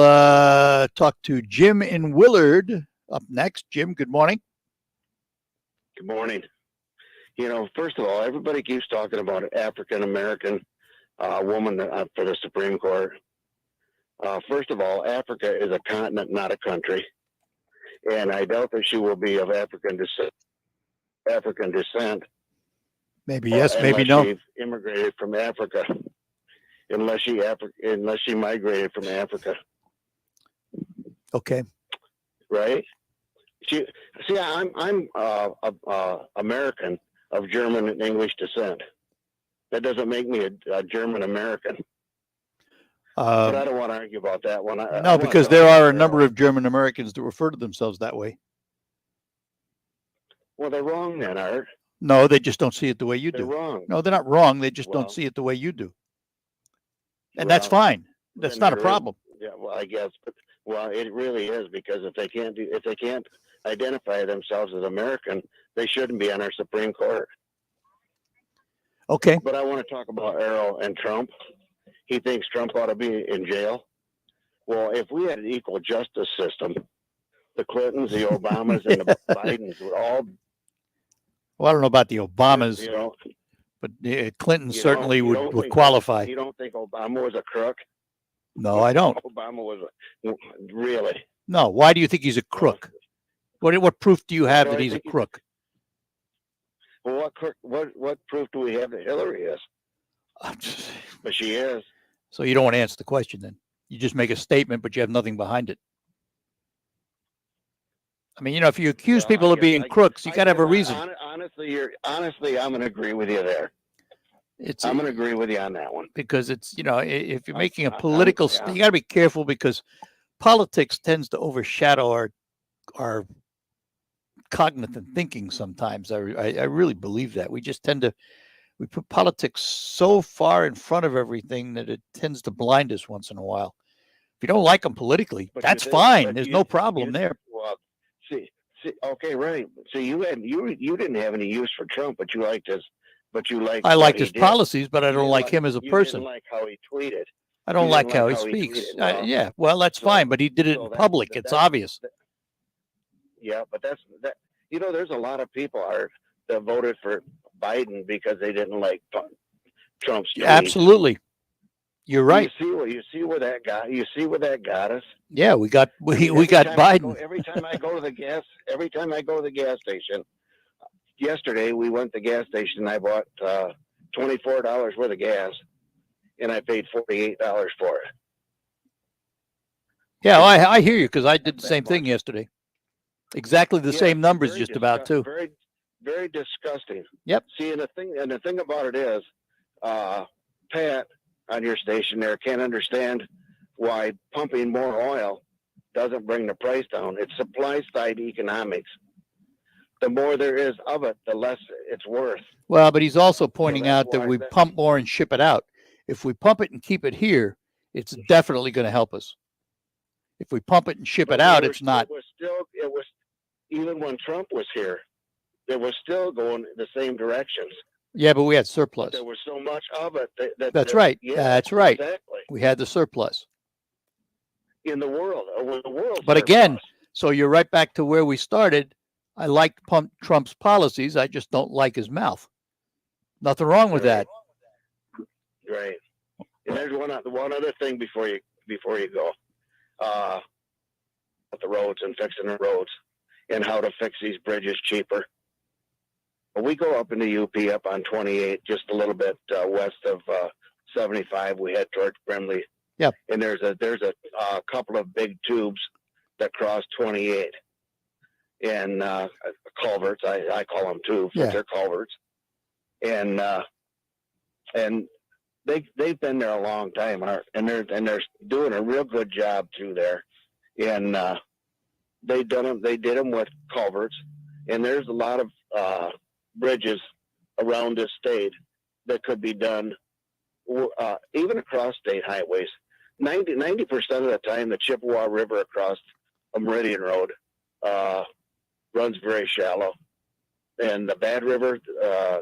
talk to Jim in Willard up next. Jim, good morning. Good morning. First of all, everybody keeps talking about an African-American woman for the Supreme Court. First of all, Africa is a continent, not a country. And I doubt that she will be of African descent. Maybe yes, maybe no. She immigrated from Africa, unless she migrated from Africa. Okay. Right. I'm American of German and English descent. That doesn't make me a German American. But I don't want to argue about that one. No, because there are a number of German Americans that refer to themselves that way. Well, they're wrong then, Art. No, they just don't see it the way you do. They're wrong. No, they're not wrong. They just don't see it the way you do. And that's fine. That's not a problem. Yeah, well, I guess. But Well, it really is, because if they can't identify themselves as American, they shouldn't be on our Supreme Court. Okay. But I want to talk about Errol and Trump. He thinks Trump ought to be in jail. Well, if we had an equal justice system, the Clintons, the Obamas, and the Bidens would all. Well, I don't know about the Obamas, You know, but Clinton you certainly don't would think- qualify. You don't think Obama was a crook? No, I don't. Obama was really. No. Why do you think he's a crook? What proof do you have Well, that I he's a think he- crook? Well, what proof do we have that Hillary is? But she is. So you don't want to answer the question then. You just make a statement, but you have nothing behind it. I mean, if you accuse people of being crooks, you got to have a reason. Honestly, I'm going to agree with you there. I'm going to agree with you on that one. Because it's, if you're making a political, you got to be careful, because politics tends to overshadow our cognitive thinking sometimes. I really believe that. We just we put politics so far in front of everything that it tends to blind us once in a while. If you don't like them politically, that's fine. There's no problem there. Well, see, okay, right. So you didn't have any use for Trump, but you liked his, I liked his policies, but I don't like him as a person. You didn't like how he tweeted. I don't like how he speaks. Yeah, well, that's fine, but he did it in public. It's obvious. Yeah, but that. There's a lot of people that voted for Biden because they didn't like Trump's tweets. Absolutely, you're right. You see where that got us. Yeah, we got Biden. Every time I go to the gas station. Yesterday we went to the gas station. I bought $24 worth of gas, and I paid $48 for it. Yeah, I hear you, because I did the same thing yesterday. Exactly the same numbers, just about too. Very, very disgusting. Yep. See, and the thing about it is, Pat on your station there can't understand why pumping more oil doesn't bring the price down. It's supply side economics. The more there is of it, the less it's worth. Well, but he's also pointing out that we pump more and ship it out. If we pump it and keep it here, it's definitely going to help us. If we pump it and ship it out, it's not. It was even when Trump was here, it was still going the same directions. Yeah, but we had surplus. There was so much of it. That's right. Yeah, that's right. Exactly. We had the surplus. In the world. But again, so you're right back to where we started. I like Trump's policies. I just don't like his mouth. Nothing wrong with that. Right. And there's one other thing before you go. The roads and fixing the roads and how to fix these bridges cheaper. We go up in the UP up on 28, just a little bit west of 75. We head towards Brimley. Yep. And there's a couple of big tubes that cross 28 and culverts. I call them tubes, but they're culverts. And they've been there a long time, and they're doing a real good job through there. And they did them with culverts, and there's a lot of bridges around this state that could be done even across state highways. 90% of the time, the Chippewa River across a Meridian Road runs very shallow, and the Bad River,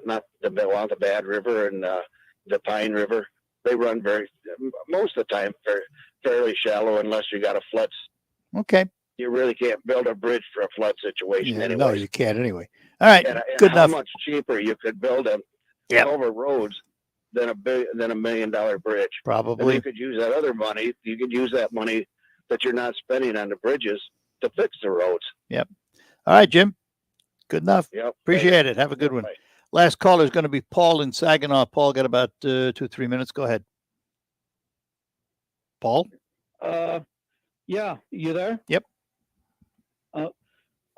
not the Bad River and the Pine River, they run most of the time fairly shallow unless you got a flood. Okay. You really can't build a bridge for a flood situation anyway. No, you can't anyway. All right, and good enough. How much cheaper you could build them over roads than $1 million bridge? Probably. And you could use that other money. You could use that money that you're not spending on the bridges to fix the roads. Yep. All right, Jim. Good enough. Yep. Appreciate it. Have a good one. Bye. Last caller is going to be Paul in Saginaw. Paul, got about 2 or 3 minutes. Go ahead. Paul? Yeah, you there? Yep.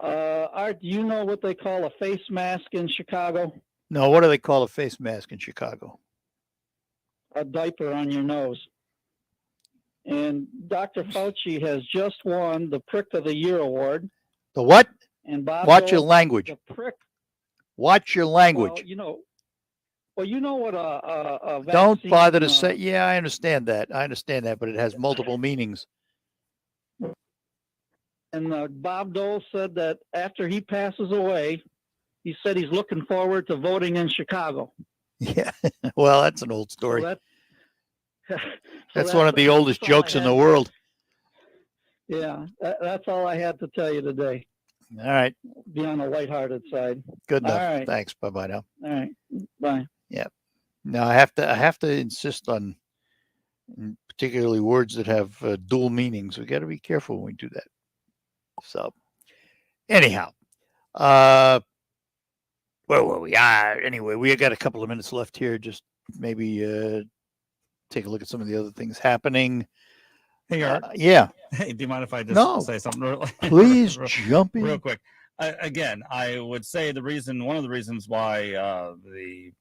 Art, do you know what they call a face mask in Chicago? No, what do they call a face mask in Chicago? A diaper on your nose. And Dr. Fauci has just won the Prick of the Year award. The what? And Bob Watch your language. The prick. Watch your language. Well, you know what a vaccine, Don't bother to say. Yeah, I understand that. But it has multiple meanings. And Bob Dole said that after he passes away, he said he's looking forward to voting in Chicago. Yeah. Well, that's an old story. So That's one of the oldest jokes in the world. Yeah, that's all I had to tell you today. All right. Be on the lighthearted side. Good enough. All right. Thanks. Bye-bye now. All right. Bye. Yeah. Now I have to insist on particularly words that have dual meanings. We got to be careful when we do that. So anyhow, where were we? Anyway, we got a couple of minutes left here. Just maybe take a look at some of the other things happening. Hey, Art. Yeah. Hey, do you mind if I just say something? Please jump in. Real quick. Again, I would say one of the reasons why the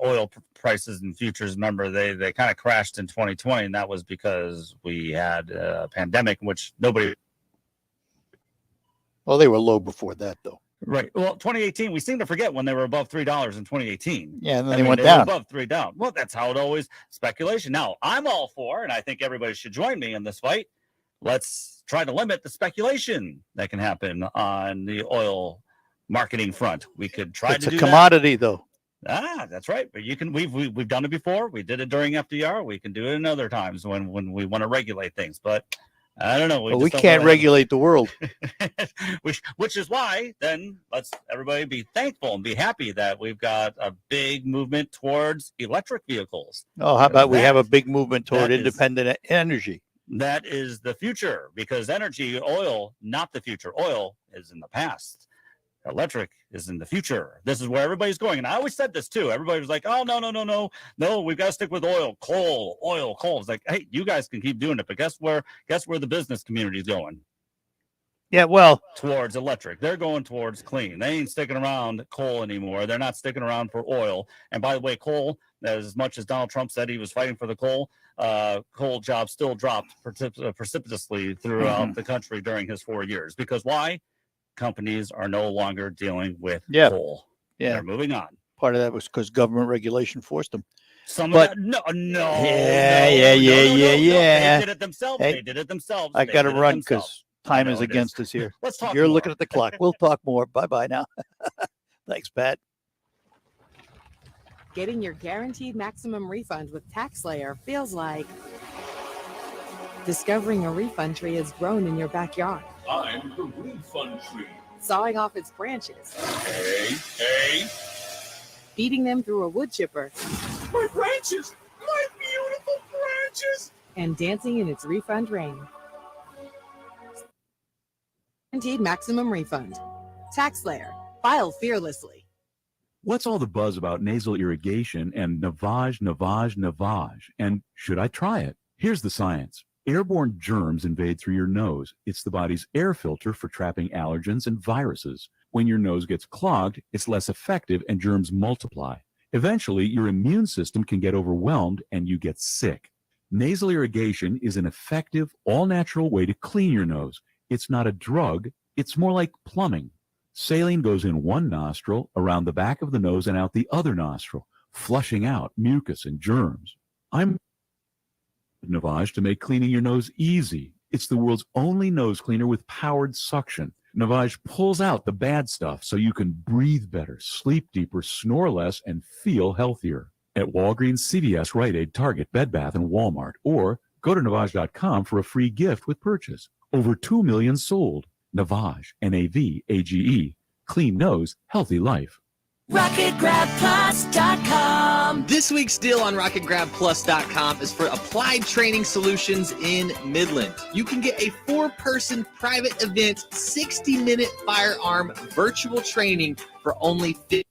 oil prices and futures, remember, they kind of crashed in 2020, and that was because we had a pandemic in which nobody. Well, they were low before that, though. Right. Well, 2018, we seem to forget when they were above $3 in 2018. Yeah, and then they went down. Were above $3 down. Well, that's how it always speculation. Now, I'm all for, and I think everybody should join me in this fight. Let's try to limit the speculation that can happen on the oil marketing front. We could try to do that. It's a commodity, though. That's right. But you can. We've done it before. We did it during FDR. We can do it in other times when we want to regulate things. But I don't know. We can't regulate the world. which is why then let's everybody be thankful and be happy that we've got a big movement towards electric vehicles. Oh, how about we have a big movement toward independent energy? That is the future, because oil, not the future. Oil is in the past. Electric is in the future. This is where everybody's going. And I always said this too. Everybody was like, oh, no, we've got to stick with coal. It's like, hey, you guys can keep doing it. But guess where the business community is going? Yeah, well, towards electric. They're going towards clean. They ain't sticking around coal anymore. They're not sticking around for oil. And by the way, coal, as much as Donald Trump said he was fighting for the coal jobs still dropped precipitously throughout the country during his 4 years. Because why? Companies are no longer dealing with coal. Yeah. They're moving on. Part of that was because government regulation forced them. Some of that, no. Yeah. They did it themselves. Hey, They did it themselves. I got to run because time is against us here. Let's talk You're more. looking at the clock. We'll talk more. Bye-bye now. Thanks, Pat. Getting your guaranteed maximum refund with TaxSlayer feels like discovering a refund tree has grown in your backyard. I'm the refund tree. Sawing off its branches. Hey. Feeding them through a wood chipper. My branches! My beautiful branches! And dancing in its refund rain. Guaranteed maximum refund. TaxSlayer. File fearlessly. What's all the buzz about nasal irrigation and Navage? And should I try it? Here's the science. Airborne germs invade through your nose. It's the body's air filter for trapping allergens and viruses. When your nose gets clogged, it's less effective and germs multiply. Eventually, your immune system can get overwhelmed and you get sick. Nasal irrigation is an effective, all-natural way to clean your nose. It's not a drug. It's more like plumbing. Saline goes in one nostril, around the back of the nose, and out the other nostril, flushing out mucus and germs. I'm Navage to make cleaning your nose easy. It's the world's only nose cleaner with powered suction. Navage pulls out the bad stuff so you can breathe better, sleep deeper, snore less, and feel healthier. At Walgreens, CVS, Rite Aid, Target, Bed Bath, and Walmart. Or go to Navage.com for a free gift with purchase. Over 2 million sold. Navage, Navage. Clean nose, healthy life. RocketGrabPlus.com. This week's deal on RocketGrabPlus.com is for Applied Training Solutions in Midland. You can get a 4-person private event, 60-minute firearm virtual training for only $50.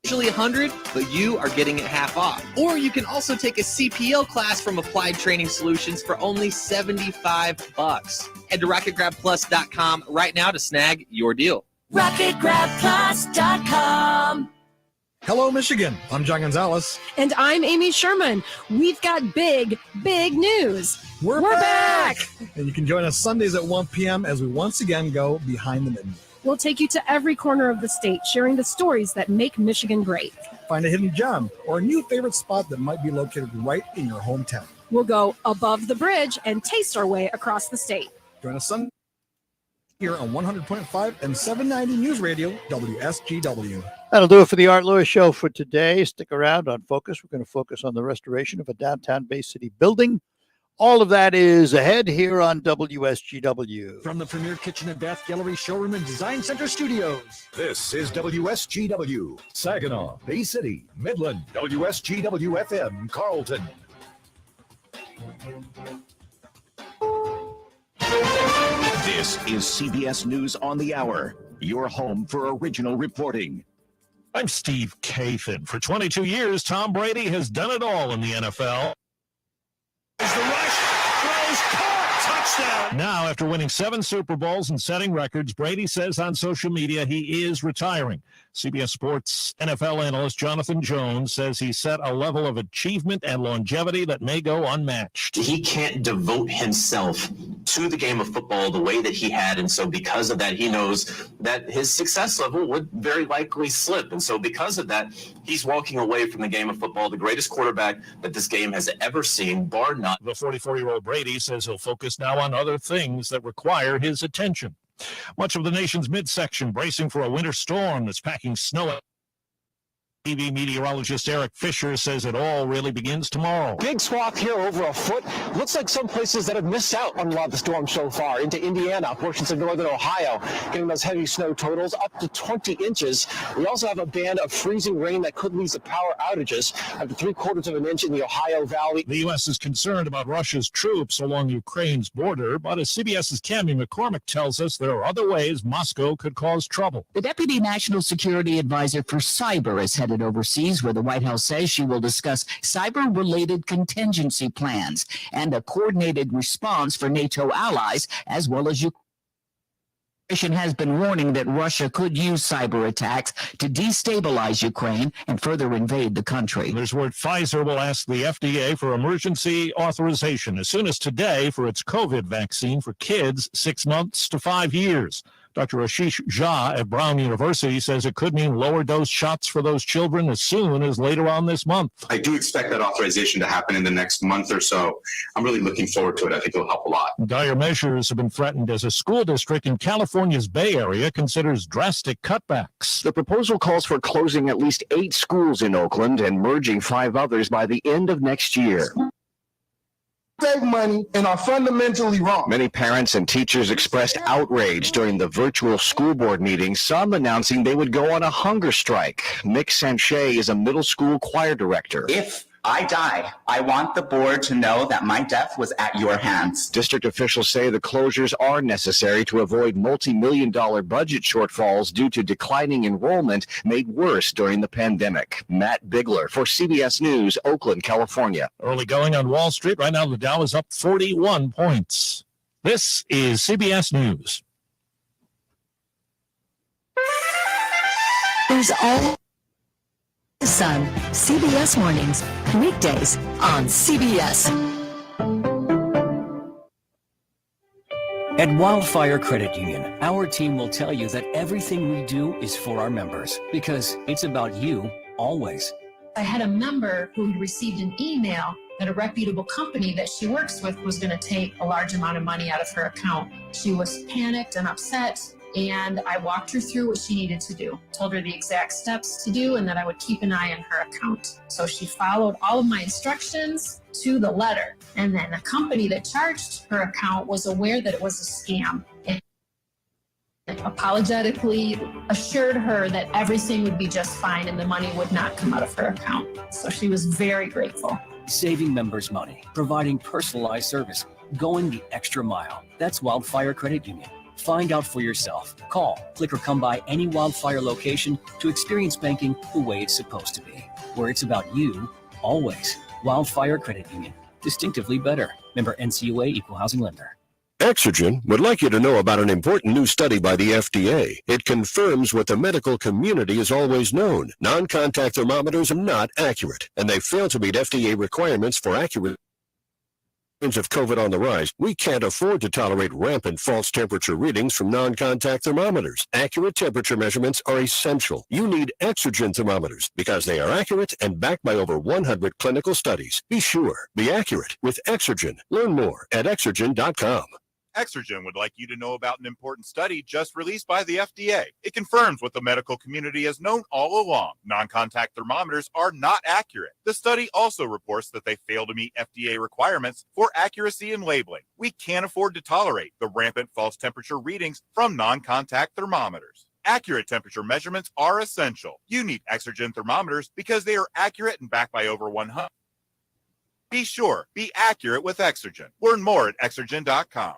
Usually $100, but you are getting it half off. Or you can also take a CPL class from Applied Training Solutions for only $75. Head to RocketGrabPlus.com right now to snag your deal. RocketGrabPlus.com. Hello, Michigan. I'm John Gonzalez. And I'm Amy Sherman. We've got big news. We're back! And you can join us Sundays at 1 p.m. as we once again go behind the midden. We'll take you to every corner of the state, sharing the stories that make Michigan great. Find a hidden gem or a new favorite spot that might be located right in your hometown. We'll go above the bridge and taste our way across the state. Join us Sunday here on 100.5 and 790 News Radio, WSGW. That'll do it for the Art Lewis Show for today. Stick around on Focus. We're going to focus on the restoration of a downtown Bay City building. All of that is ahead here on WSGW. From the Premier Kitchen and Bath Gallery Showroom and Design Center Studios. This is WSGW, Saginaw, Bay City, Midland, WSGW FM, Carlton. This is CBS News on the Hour, your home for original reporting. I'm Steve Kathan. For 22 years, Tom Brady has done it all in the NFL. There's the rush, throws, caught, touchdown. Now, after winning 7 Super Bowls and setting records, Brady says on social media he is retiring. CBS Sports NFL analyst Jonathan Jones says he set a level of achievement and longevity that may go unmatched. He can't devote himself to the game of football the way that he had, and so because of that, he knows that his success level would very likely slip, and so because of that, he's walking away from the game of football, the greatest quarterback that this game has ever seen, bar none. The 44-year-old Brady says he'll focus now on other things that require his attention. Much of the nation's midsection bracing for a winter storm that's packing snow. TV meteorologist Eric Fisher says it all really begins tomorrow. Big swath here, over a foot. Looks like some places that have missed out on a lot of the storm so far. Into Indiana, portions of northern Ohio, getting those heavy snow totals up to 20 inches. We also have a band of freezing rain that could lead to power outages up to 3/4 of an inch in the Ohio Valley. The U.S. is concerned about Russia's troops along Ukraine's border, but as CBS's Cammie McCormick tells us, there are other ways Moscow could cause trouble. The Deputy National Security Advisor for Cyber is headed overseas, where the White House says she will discuss cyber-related contingency plans and a coordinated response for NATO allies, as well as Ukraine. Has been warning that Russia could use cyber attacks to destabilize Ukraine and further invade the country. There's word Pfizer will ask the FDA for emergency authorization as soon as today for its COVID vaccine for kids 6 months to 5 years. Dr. Ashish Jha at Brown University says it could mean lower dose shots for those children as soon as later on this month. I do expect that authorization to happen in the next month or so. I'm really looking forward to it. I think it'll help a lot. Dire measures have been threatened as a school district in California's Bay Area considers drastic cutbacks. The proposal calls for closing at least 8 schools in Oakland and merging 5 others by the end of next year. Save money and are fundamentally wrong. Many parents and teachers expressed outrage during the virtual school board meeting, some announcing they would go on a hunger strike. Mick Sanchez is a middle school choir director. If I die, I want the board to know that my death was at your hands. District officials say the closures are necessary to avoid multi-million-dollar budget shortfalls due to declining enrollment made worse during the pandemic. Matt Bigler for CBS News, Oakland, California. Early going on Wall Street. Right now, the Dow is up 41 points. This is CBS News. There's all the sun. CBS Mornings, weekdays on CBS. At Wildfire Credit Union, our team will tell you that everything we do is for our members because it's about you always. I had a member who had received an email that a reputable company that she works with was going to take a large amount of money out of her account. She was panicked and upset, and I walked her through what she needed to do, told her the exact steps to do, and that I would keep an eye on her account. So she followed all of my instructions to the letter. And then the company that charged her account was aware that it was a scam. And apologetically assured her that everything would be just fine and the money would not come out of her account. So she was very grateful. Saving members money, providing personalized service, going the extra mile. That's Wildfire Credit Union. Find out for yourself. Call, click, or come by any Wildfire location to experience banking the way it's supposed to be, where it's about you, always. Wildfire Credit Union. Distinctively better. Member NCUA Equal Housing Lender. Exergen would like you to know about an important new study by the FDA. It confirms what the medical community has always known. Non-contact thermometers are not accurate, and they fail to meet FDA requirements for accurate. Of COVID on the rise, we can't afford to tolerate rampant false temperature readings from non-contact thermometers. Accurate temperature measurements are essential. You need Exergen thermometers because they are accurate and backed by over 100 clinical studies. Be sure, be accurate with Exergen. Learn more at Exergen.com. Exergen would like you to know about an important study just released by the FDA. It confirms what the medical community has known all along. Non-contact thermometers are not accurate. The study also reports that they fail to meet FDA requirements for accuracy in labeling. We can't afford to tolerate the rampant false temperature readings from non-contact thermometers. Accurate temperature measurements are essential. You need Exergen thermometers because they are accurate and backed by over 100. Be sure, be accurate with Exergen. Learn more at Exergen.com.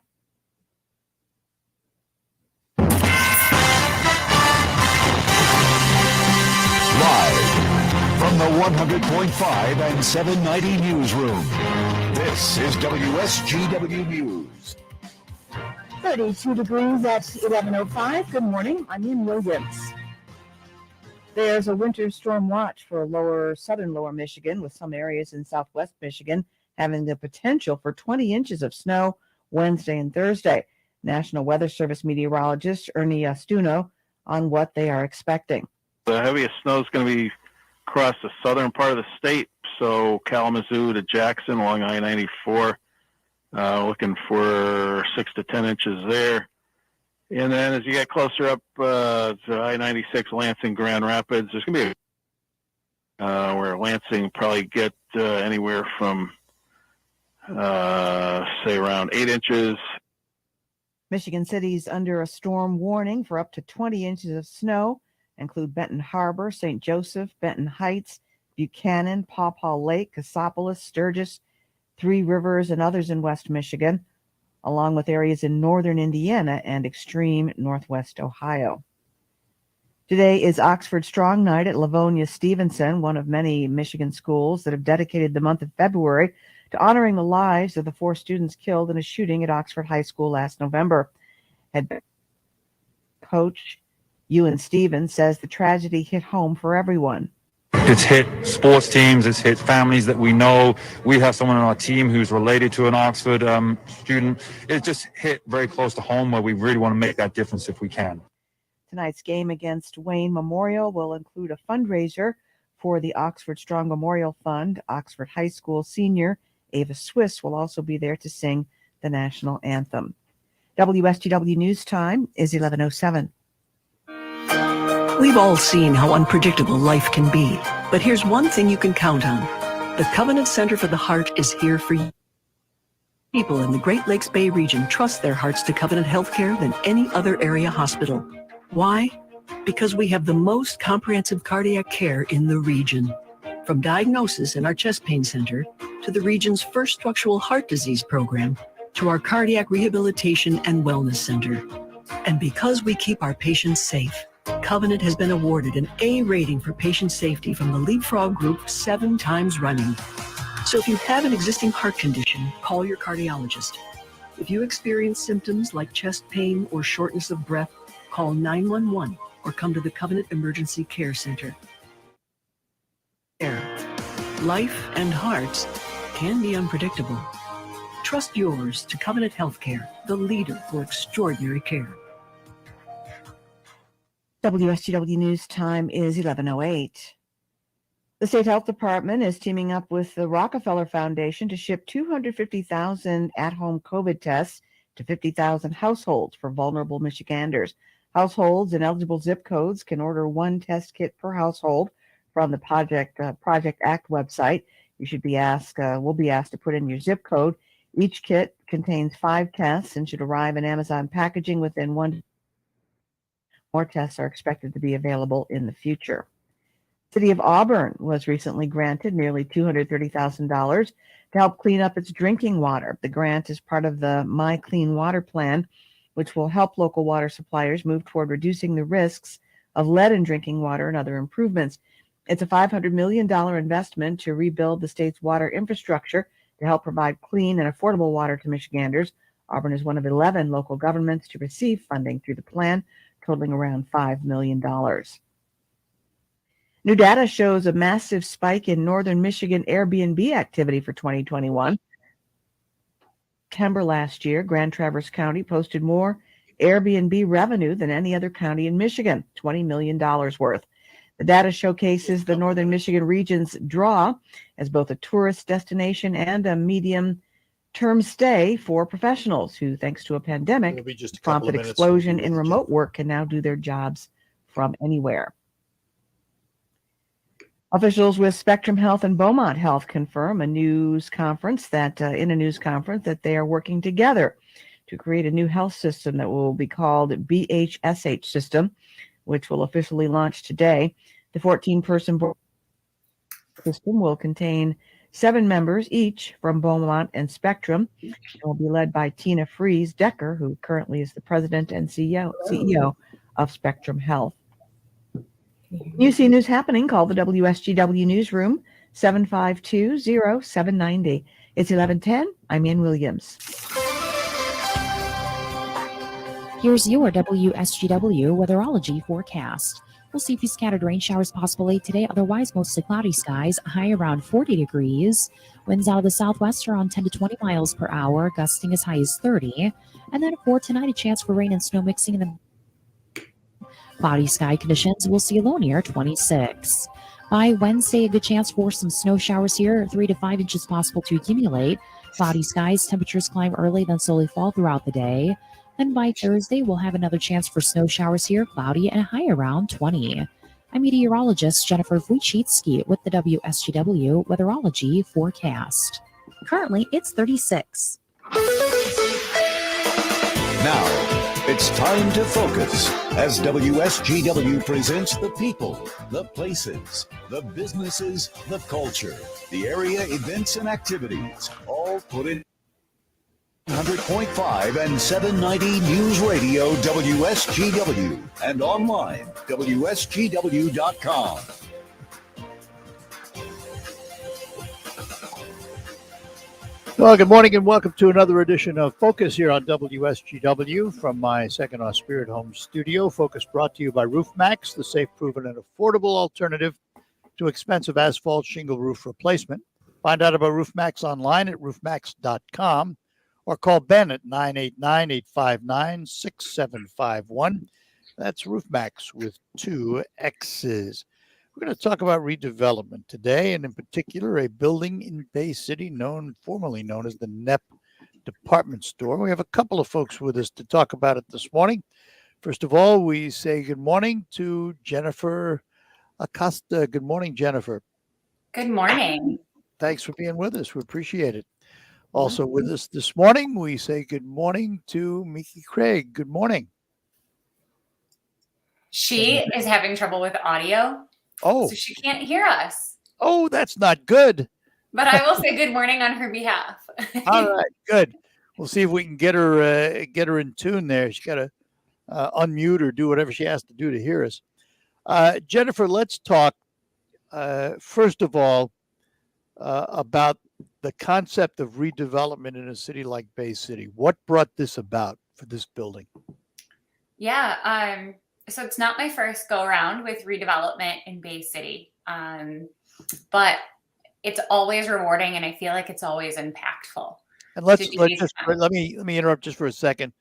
Live from the 100.5 and 790 newsroom, this is WSGW News. 32 degrees at 11:05. Good morning. I'm Ian Williams. There's a winter storm watch for southern lower Michigan, with some areas in southwest Michigan having the potential for 20 inches of snow Wednesday and Thursday. National Weather Service meteorologist Ernie Astuno on what they are expecting. The heaviest snow is going to be across the southern part of the state, so Kalamazoo to Jackson along I-94, looking for 6 to 10 inches there. And then as you get closer up to I-96, Lansing, Grand Rapids, there's going to be where Lansing probably get anywhere from, say, around 8 inches. Michigan cities under a storm warning for up to 20 inches of snow include Benton Harbor, St. Joseph, Benton Heights, Buchanan, Paw Paw Lake, Cassopolis, Sturgis, Three Rivers, and others in West Michigan, along with areas in northern Indiana and extreme northwest Ohio. Today is Oxford Strong Night at Livonia Stevenson, one of many Michigan schools that have dedicated the month of February to honoring the lives of the 4 students killed in a shooting at Oxford High School last November. Head coach Ewan Stevens says the tragedy hit home for everyone. It's hit sports teams, it's hit families that we know. We have someone on our team who's related to an Oxford student. It just hit very close to home, where we really want to make that difference if we can. Tonight's game against Wayne Memorial will include a fundraiser for the Oxford Strong Memorial Fund. Oxford High School senior Ava Swiss will also be there to sing the national anthem. WSGW News Time is 11:07. We've all seen how unpredictable life can be, but here's one thing you can count on. The Covenant Center for the Heart is here for you. People in the Great Lakes Bay region trust their hearts to Covenant Healthcare than any other area hospital. Why? Because we have the most comprehensive cardiac care in the region. From diagnosis in our chest pain center, to the region's first structural heart disease program, to our cardiac rehabilitation and wellness center. And because we keep our patients safe, Covenant has been awarded an A rating for patient safety from the Leapfrog Group 7 times running. So if you have an existing heart condition, call your cardiologist. If you experience symptoms like chest pain or shortness of breath, call 911 or come to the Covenant Emergency Care Center. Life and hearts can be unpredictable. Trust yours to Covenant Healthcare, the leader for extraordinary care. WSGW News Time is 11:08. The State Health Department is teaming up with the Rockefeller Foundation to ship 250,000 at-home COVID tests to 50,000 households for vulnerable Michiganders. Households in eligible zip codes can order 1 test kit per household from the Project Act website. You should be asked, will be asked to put in your zip code. Each kit contains 5 tests and should arrive in Amazon packaging within 1. More tests are expected to be available in the future. City of Auburn was recently granted nearly $230,000 to help clean up its drinking water. The grant is part of the My Clean Water Plan, which will help local water suppliers move toward reducing the risks of lead in drinking water and other improvements. It's a $500 million investment to rebuild the state's water infrastructure to help provide clean and affordable water to Michiganders. Auburn is one of 11 local governments to receive funding through the plan, totaling around $5 million. New data shows a massive spike in northern Michigan Airbnb activity for 2021. September last year, Grand Traverse County posted more Airbnb revenue than any other county in Michigan, $20 million worth. The data showcases the northern Michigan region's draw as both a tourist destination and a medium term stay for professionals who, thanks to a pandemic, It'll be just a couple of prompted minutes. explosion in remote work can now do their jobs from anywhere. Officials with Spectrum Health and Beaumont Health confirm in a news conference that they are working together to create a new health system that will be called BHSH system, which will officially launch today. The 14-person board system will contain 7 members each from Beaumont and Spectrum. It will be led by Tina Fries Decker, who currently is the president and CEO of Spectrum Health. You see news happening, call the WSGW Newsroom, 752-0790. It's 11:10. I'm Ann Williams. Here's your WSGW Weatherology forecast. We'll see a few scattered rain showers possible late today, otherwise mostly cloudy skies, high around 40 degrees. Winds out of the southwest around 10 to 20 miles per hour, gusting as high as 30. And then for tonight, a chance for rain and snow mixing in the cloudy sky conditions. We'll see a low near 26. By Wednesday, a good chance for some snow showers here, 3 to 5 inches possible to accumulate. Cloudy skies, temperatures climb early, then slowly fall throughout the day. Then by Thursday, we'll have another chance for snow showers here, cloudy and a high around 20. I'm meteorologist Jennifer Wojcicki with the WSGW Weatherology forecast. Currently, it's 36. Now, it's time to focus as WSGW presents the people, the places, the businesses, the culture, the area events and activities, all put in 100.5 and 790 News Radio WSGW and online WSGW.com. Well, good morning and welcome to another edition of Focus here on WSGW from my Second Off Spirit Home studio. Focus brought to you by RoofMax, the safe, proven, and affordable alternative to expensive asphalt shingle roof replacement. Find out about RoofMax online at roofmax.com or call Ben at 989-859-6751. That's RoofMax with 2 X's. We're going to talk about redevelopment today, and in particular, a building in Bay City formerly known as the NEP Department Store. We have a couple of folks with us to talk about it this morning. First of all, we say good morning to Jennifer Acosta. Good morning, Jennifer. Good morning. Thanks for being with us. We appreciate it. Also with us this morning, we say good morning to Mickey Craig. Good morning. She is having trouble with audio. Oh. So she can't hear us. Oh, that's not good. But I will say good morning on her behalf. All right, good. We'll see if we can get her in tune there. She's got to unmute or do whatever she has to do to hear us. Jennifer, let's talk first of all about the concept of redevelopment in a city like Bay City. What brought this about for this building? Yeah. So it's not my first go around with redevelopment in Bay City, but it's always rewarding, and I feel like it's always impactful. And let me interrupt just for a second,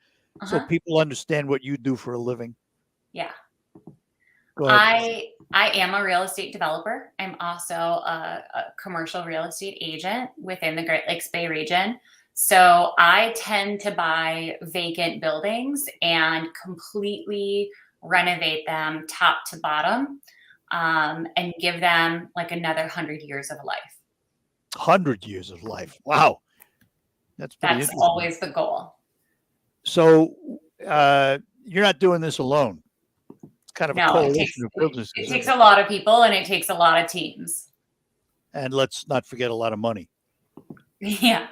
so people understand what you do for a living. Yeah. Go ahead. I am a real estate developer. I'm also a commercial real estate agent within the Great Lakes Bay region. So I tend to buy vacant buildings and completely renovate them top to bottom, and give them like another 100 years of life. 100 years of life. Wow. That's always the goal. So you're not doing this alone. It's kind of a coalition of businesses. It takes a lot of people and it takes a lot of teams. And let's not forget a lot of money. Yeah.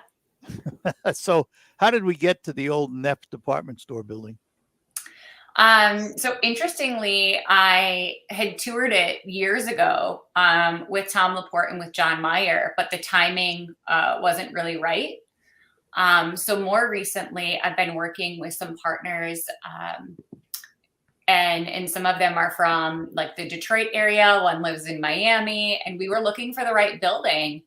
So how did we get to the old NEP department store building? So interestingly, I had toured it years ago with Tom Laporte and with John Meyer, but the timing wasn't really right. So more recently, I've been working with some partners, and some of them are from like the Detroit area. One lives in Miami, and we were looking for the right building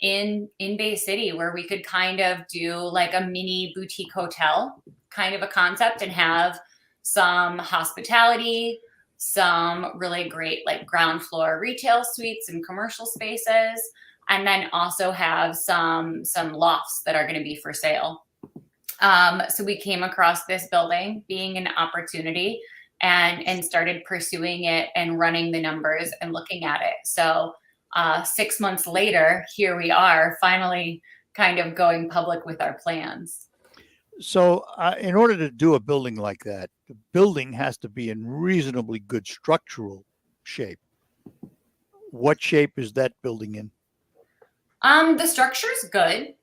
in Bay City where we could kind of do like a mini boutique hotel kind of a concept and have some hospitality, some really great like ground floor retail suites and commercial spaces, and then also have some lofts that are going to be for sale. So we came across this building being an opportunity and started pursuing it and running the numbers and looking at it. So 6 months later, here we are finally kind of going public with our plans. So in order to do a building like that, the building has to be in reasonably good structural shape. What shape is that building in? The structure is good.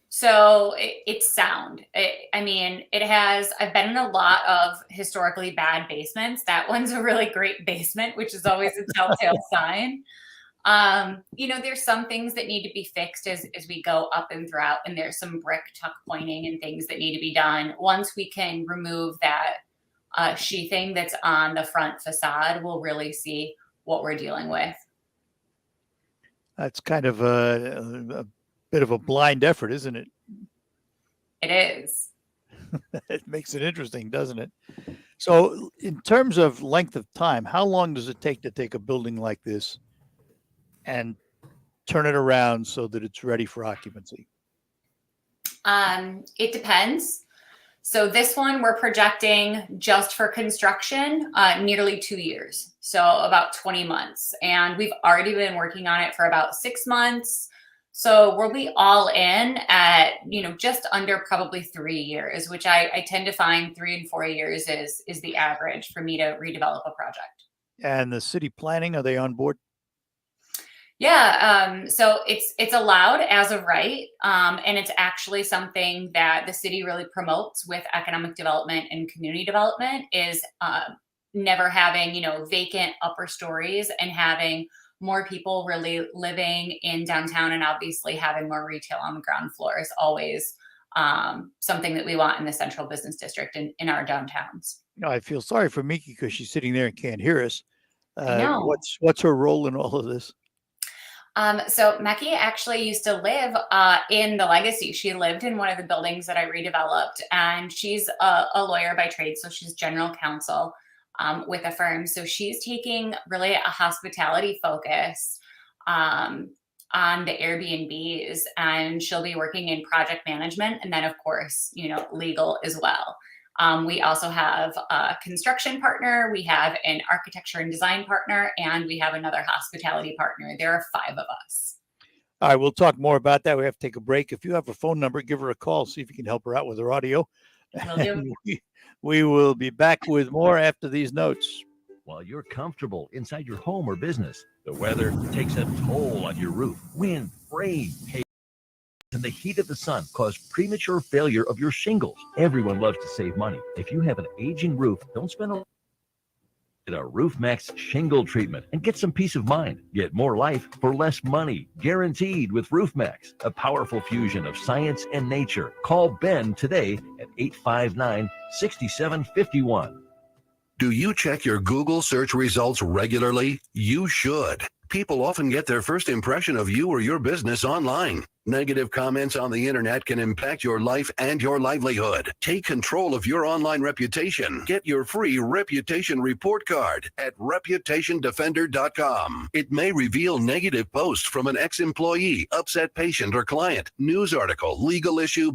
So it's sound. I've been in a lot of historically bad basements. That one's a really great basement, which is always a telltale sign. There's some things that need to be fixed as we go up and throughout, and there's some brick tuck pointing and things that need to be done. Once we can remove that sheathing that's on the front facade, we'll really see what we're dealing with. That's kind of a bit of a blind effort, isn't it? It is. It makes it interesting, doesn't it? So in terms of length of time, how long does it take to take a building like this and turn it around so that it's ready for occupancy? It depends. So this one we're projecting just for construction, nearly 2 years. So about 20 months. And we've already been working on it for about 6 months. So we'll be all in at, just under probably 3 years, which I tend to find 3 and 4 years is the average for me to redevelop a project. And the city planning, are they on board? Yeah, so it's allowed as of right, and it's actually something that the city really promotes with economic development and community development is never having, vacant upper stories and having more people really living in downtown, and obviously having more retail on the ground floor is always something that we want in the central business district in our downtowns. I feel sorry for Miki because she's sitting there and can't hear us. I know. What's her role in all of this? So Meki actually used to live in the Legacy. She lived in one of the buildings that I redeveloped, and she's a lawyer by trade. So she's general counsel with a firm. So she's taking really a hospitality focus on the Airbnbs, and she'll be working in project management. And then of course, legal as well. We also have a construction partner, we have an architecture and design partner, and we have another hospitality partner. There are 5 of us. All right, we'll talk more about that. We have to take a break. If you have a phone number, give her a call, see if you can help her out with her audio. Will do. We will be back with more after these notes. While you're comfortable inside your home or business, the weather takes a toll on your roof. Wind, rain, hail, and the heat of the sun cause premature failure of your shingles. Everyone loves to save money. If you have an aging roof, don't spend a Roof Max shingle treatment and get some peace of mind. Get more life for less money, guaranteed with Roof Max, a powerful fusion of science and nature. Call Ben today at 859-6751. Do you check your Google search results regularly? You should. People often get their first impression of you or your business online. Negative comments on the internet can impact your life and your livelihood. Take control of your online reputation. Get your free reputation report card at reputationdefender.com. It may reveal negative posts from an ex-employee, upset patient or client, news article, legal issue,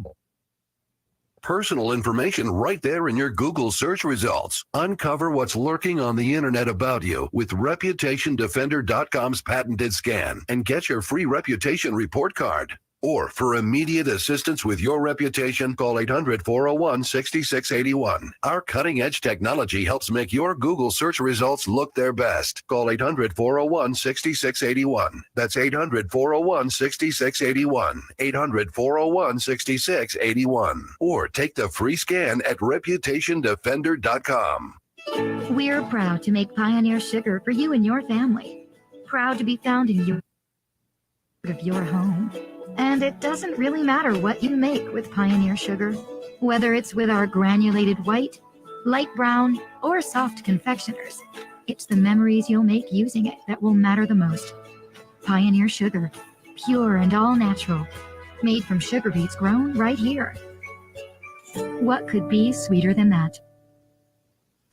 personal information right there in your Google search results. Uncover what's lurking on the internet about you with reputationdefender.com's patented scan and get your free reputation report card. Or for immediate assistance with your reputation, call 800-401-6681. Our cutting-edge technology helps make your Google search results look their best. Call 800-401-6681. That's 800-401-6681. 800-401-6681. Or take the free scan at reputationdefender.com. We're proud to make Pioneer Sugar for you and your family. Proud to be found in your home. And it doesn't really matter what you make with Pioneer Sugar, whether it's with our granulated white, light brown, or soft confectioners. It's the memories you'll make using it that will matter the most. Pioneer Sugar, pure and all natural, made from sugar beets grown right here. What could be sweeter than that?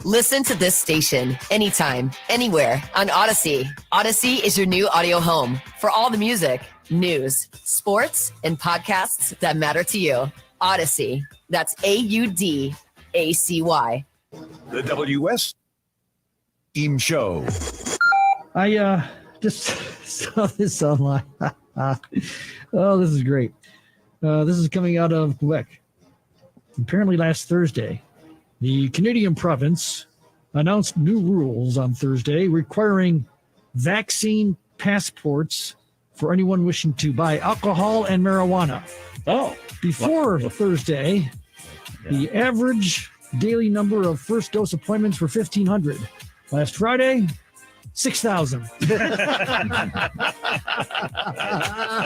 Listen to this station anytime, anywhere on Odyssey. Odyssey is your new audio home for all the music. News, sports, and podcasts that matter to you. Odyssey. That's AUDACY. The WS Team Show. I just saw this online. Oh, this is great. This is coming out of Quebec. Apparently last Thursday, the Canadian province announced new rules on Thursday requiring vaccine passports for anyone wishing to buy alcohol and marijuana. Oh. Before Thursday, the average daily number of first dose appointments were 1,500. Last Friday, 6,000.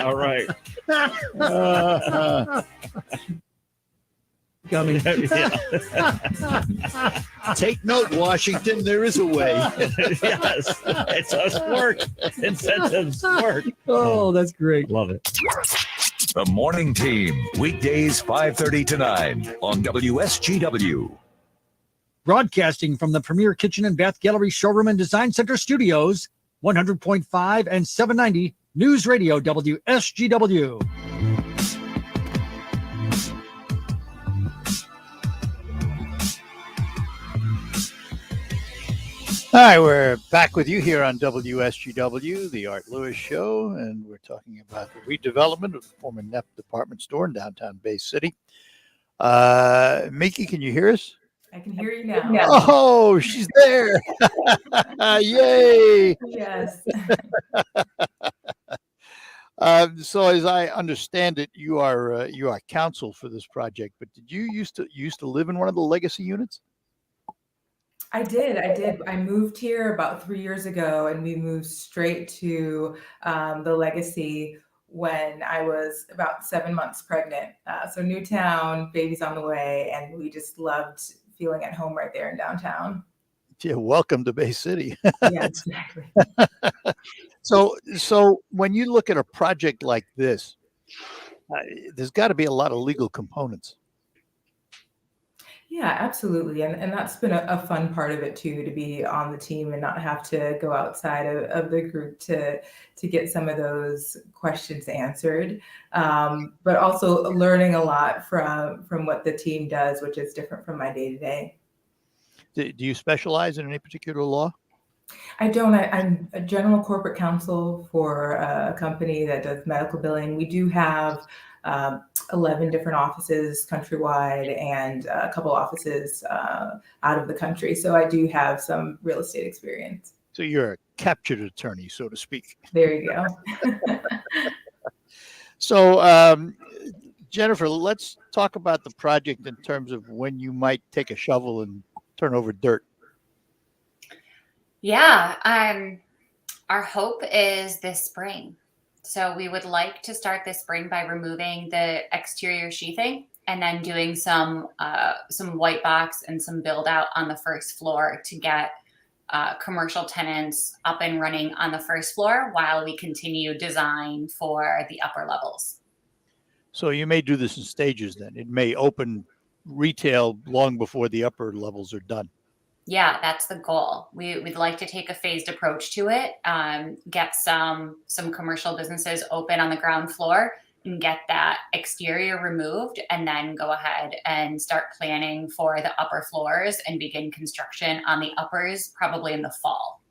All right. Coming. Take note, Washington. There is a way. Yes, it does work. Incentives work. Oh, that's great. Love it. The Morning Team, weekdays 5:30 to 9 on WSGW. Broadcasting from the Premier Kitchen and Bath Gallery Showroom and Design Center Studios, 100.5 and 790 News Radio WSGW. Hi, we're back with you here on WSGW, the Art Lewis Show, and we're talking about the redevelopment of the former Neff department store in downtown Bay City. Mickey, can you hear us? I can hear you now. Oh, she's there. Yay. Yes. So as I understand it, you are counsel for this project, but did you used to live in one of the legacy units? I did. I moved here about 3 years ago, and we moved straight to the legacy when I was about 7 months pregnant. So new town, baby's on the way, and we just loved feeling at home right there in downtown. Yeah, welcome to Bay City. Yeah, exactly. So when you look at a project like this, there's got to be a lot of legal components. Yeah, absolutely. And that's been a fun part of it too, to be on the team and not have to go outside of the group to get some of those questions answered. But also learning a lot from what the team does, which is different from my day-to-day. Do you specialize in any particular law? I don't. I'm a general corporate counsel for a company that does medical billing. We do have 11 different offices countrywide and a couple offices out of the country. So I do have some real estate experience. So you're a captured attorney, so to speak. There you go. So, Jennifer, let's talk about the project in terms of when you might take a shovel and turn over dirt. Yeah, our hope is this spring. So we would like to start this spring by removing the exterior sheathing and then doing some white box and some build out on the first floor to get commercial tenants up and running on the first floor while we continue design for the upper levels. So you may do this in stages then. It may open retail long before the upper levels are done. Yeah, that's the goal. We'd like to take a phased approach to it, get some commercial businesses open on the ground floor and get that exterior removed, and then go ahead and start planning for the upper floors and begin construction on the uppers probably in the fall.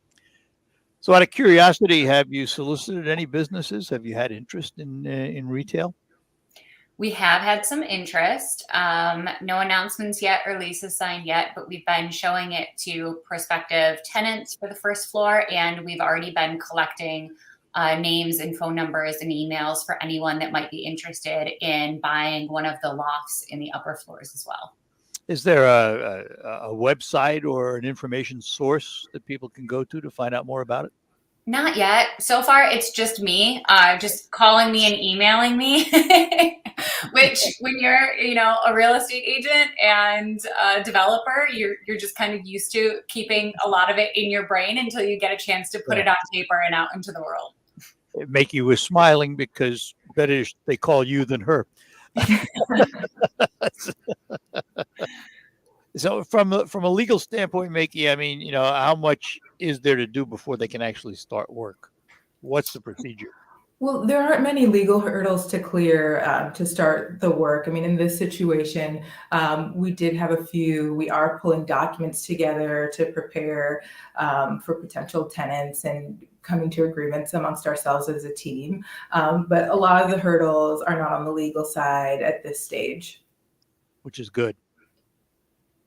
So out of curiosity, have you solicited any businesses? Have you had interest in retail? We have had some interest. No announcements yet or leases signed yet, but we've been showing it to prospective tenants for the first floor, and we've already been collecting names and phone numbers and emails for anyone that might be interested in buying one of the lofts in the upper floors as well. Is there a website or an information source that people can go to find out more about it? Not yet. So far, it's just me, just calling me and emailing me, which when you're, a real estate agent and a developer, you're just kind of used to keeping a lot of it in your brain until you get a chance to put it on paper and out into the world. It make you smiling because better they call you than her. So from a legal standpoint, Mickey, I mean, how much is there to do before they can actually start work? What's the procedure? Well, there aren't many legal hurdles to clear to start the work. I mean, in this situation, we did have a few. We are pulling documents together to prepare for potential tenants and coming to agreements amongst ourselves as a team. But a lot of the hurdles are not on the legal side at this stage. Which is good.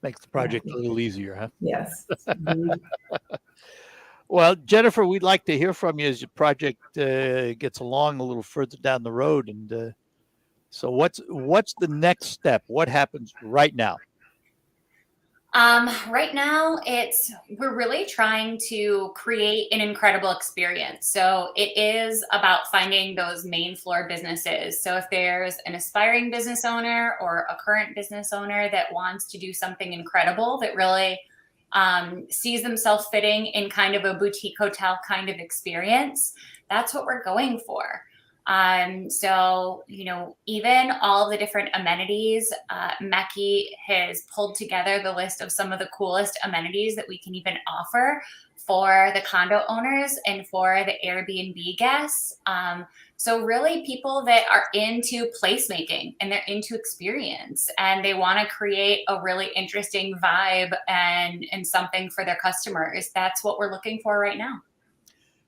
Makes the project a little easier, huh? Yes. Well, Jennifer, we'd like to hear from you as your project gets along a little further down the road. And so what's the next step? What happens right now? Right now, we're really trying to create an incredible experience. So it is about finding those main floor businesses. So if there's an aspiring business owner or a current business owner that wants to do something incredible, that really sees themselves fitting in kind of a boutique hotel kind of experience, that's what we're going for. So, even all the different amenities, Meki has pulled together the list of some of the coolest amenities that we can even offer for the condo owners and for the Airbnb guests. So really people that are into placemaking and they're into experience and they want to create a really interesting vibe and something for their customers. That's what we're looking for right now.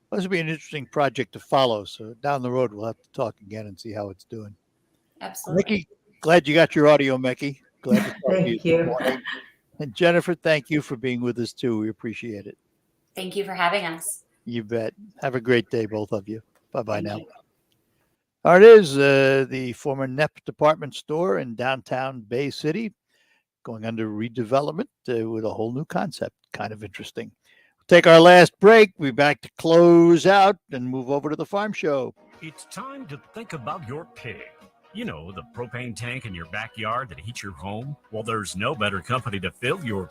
Well, this will be an interesting project to follow. So down the road, we'll have to talk again and see how it's doing. Absolutely. Meki, glad you got your audio, Meki. Glad to talk to you. Thank you. This morning. And Jennifer, thank you for being with us too. We appreciate it. Thank you for having us. You bet. Have a great day, both of you. Bye-bye now. you. All right, it is the former NEP department store in downtown Bay City going under redevelopment with a whole new concept. Kind of interesting. Take our last break. We'll be back to close out and move over to the farm show. It's time to think about your pig. You know, the propane tank in your backyard that heats your home. Well, there's no better company to fill your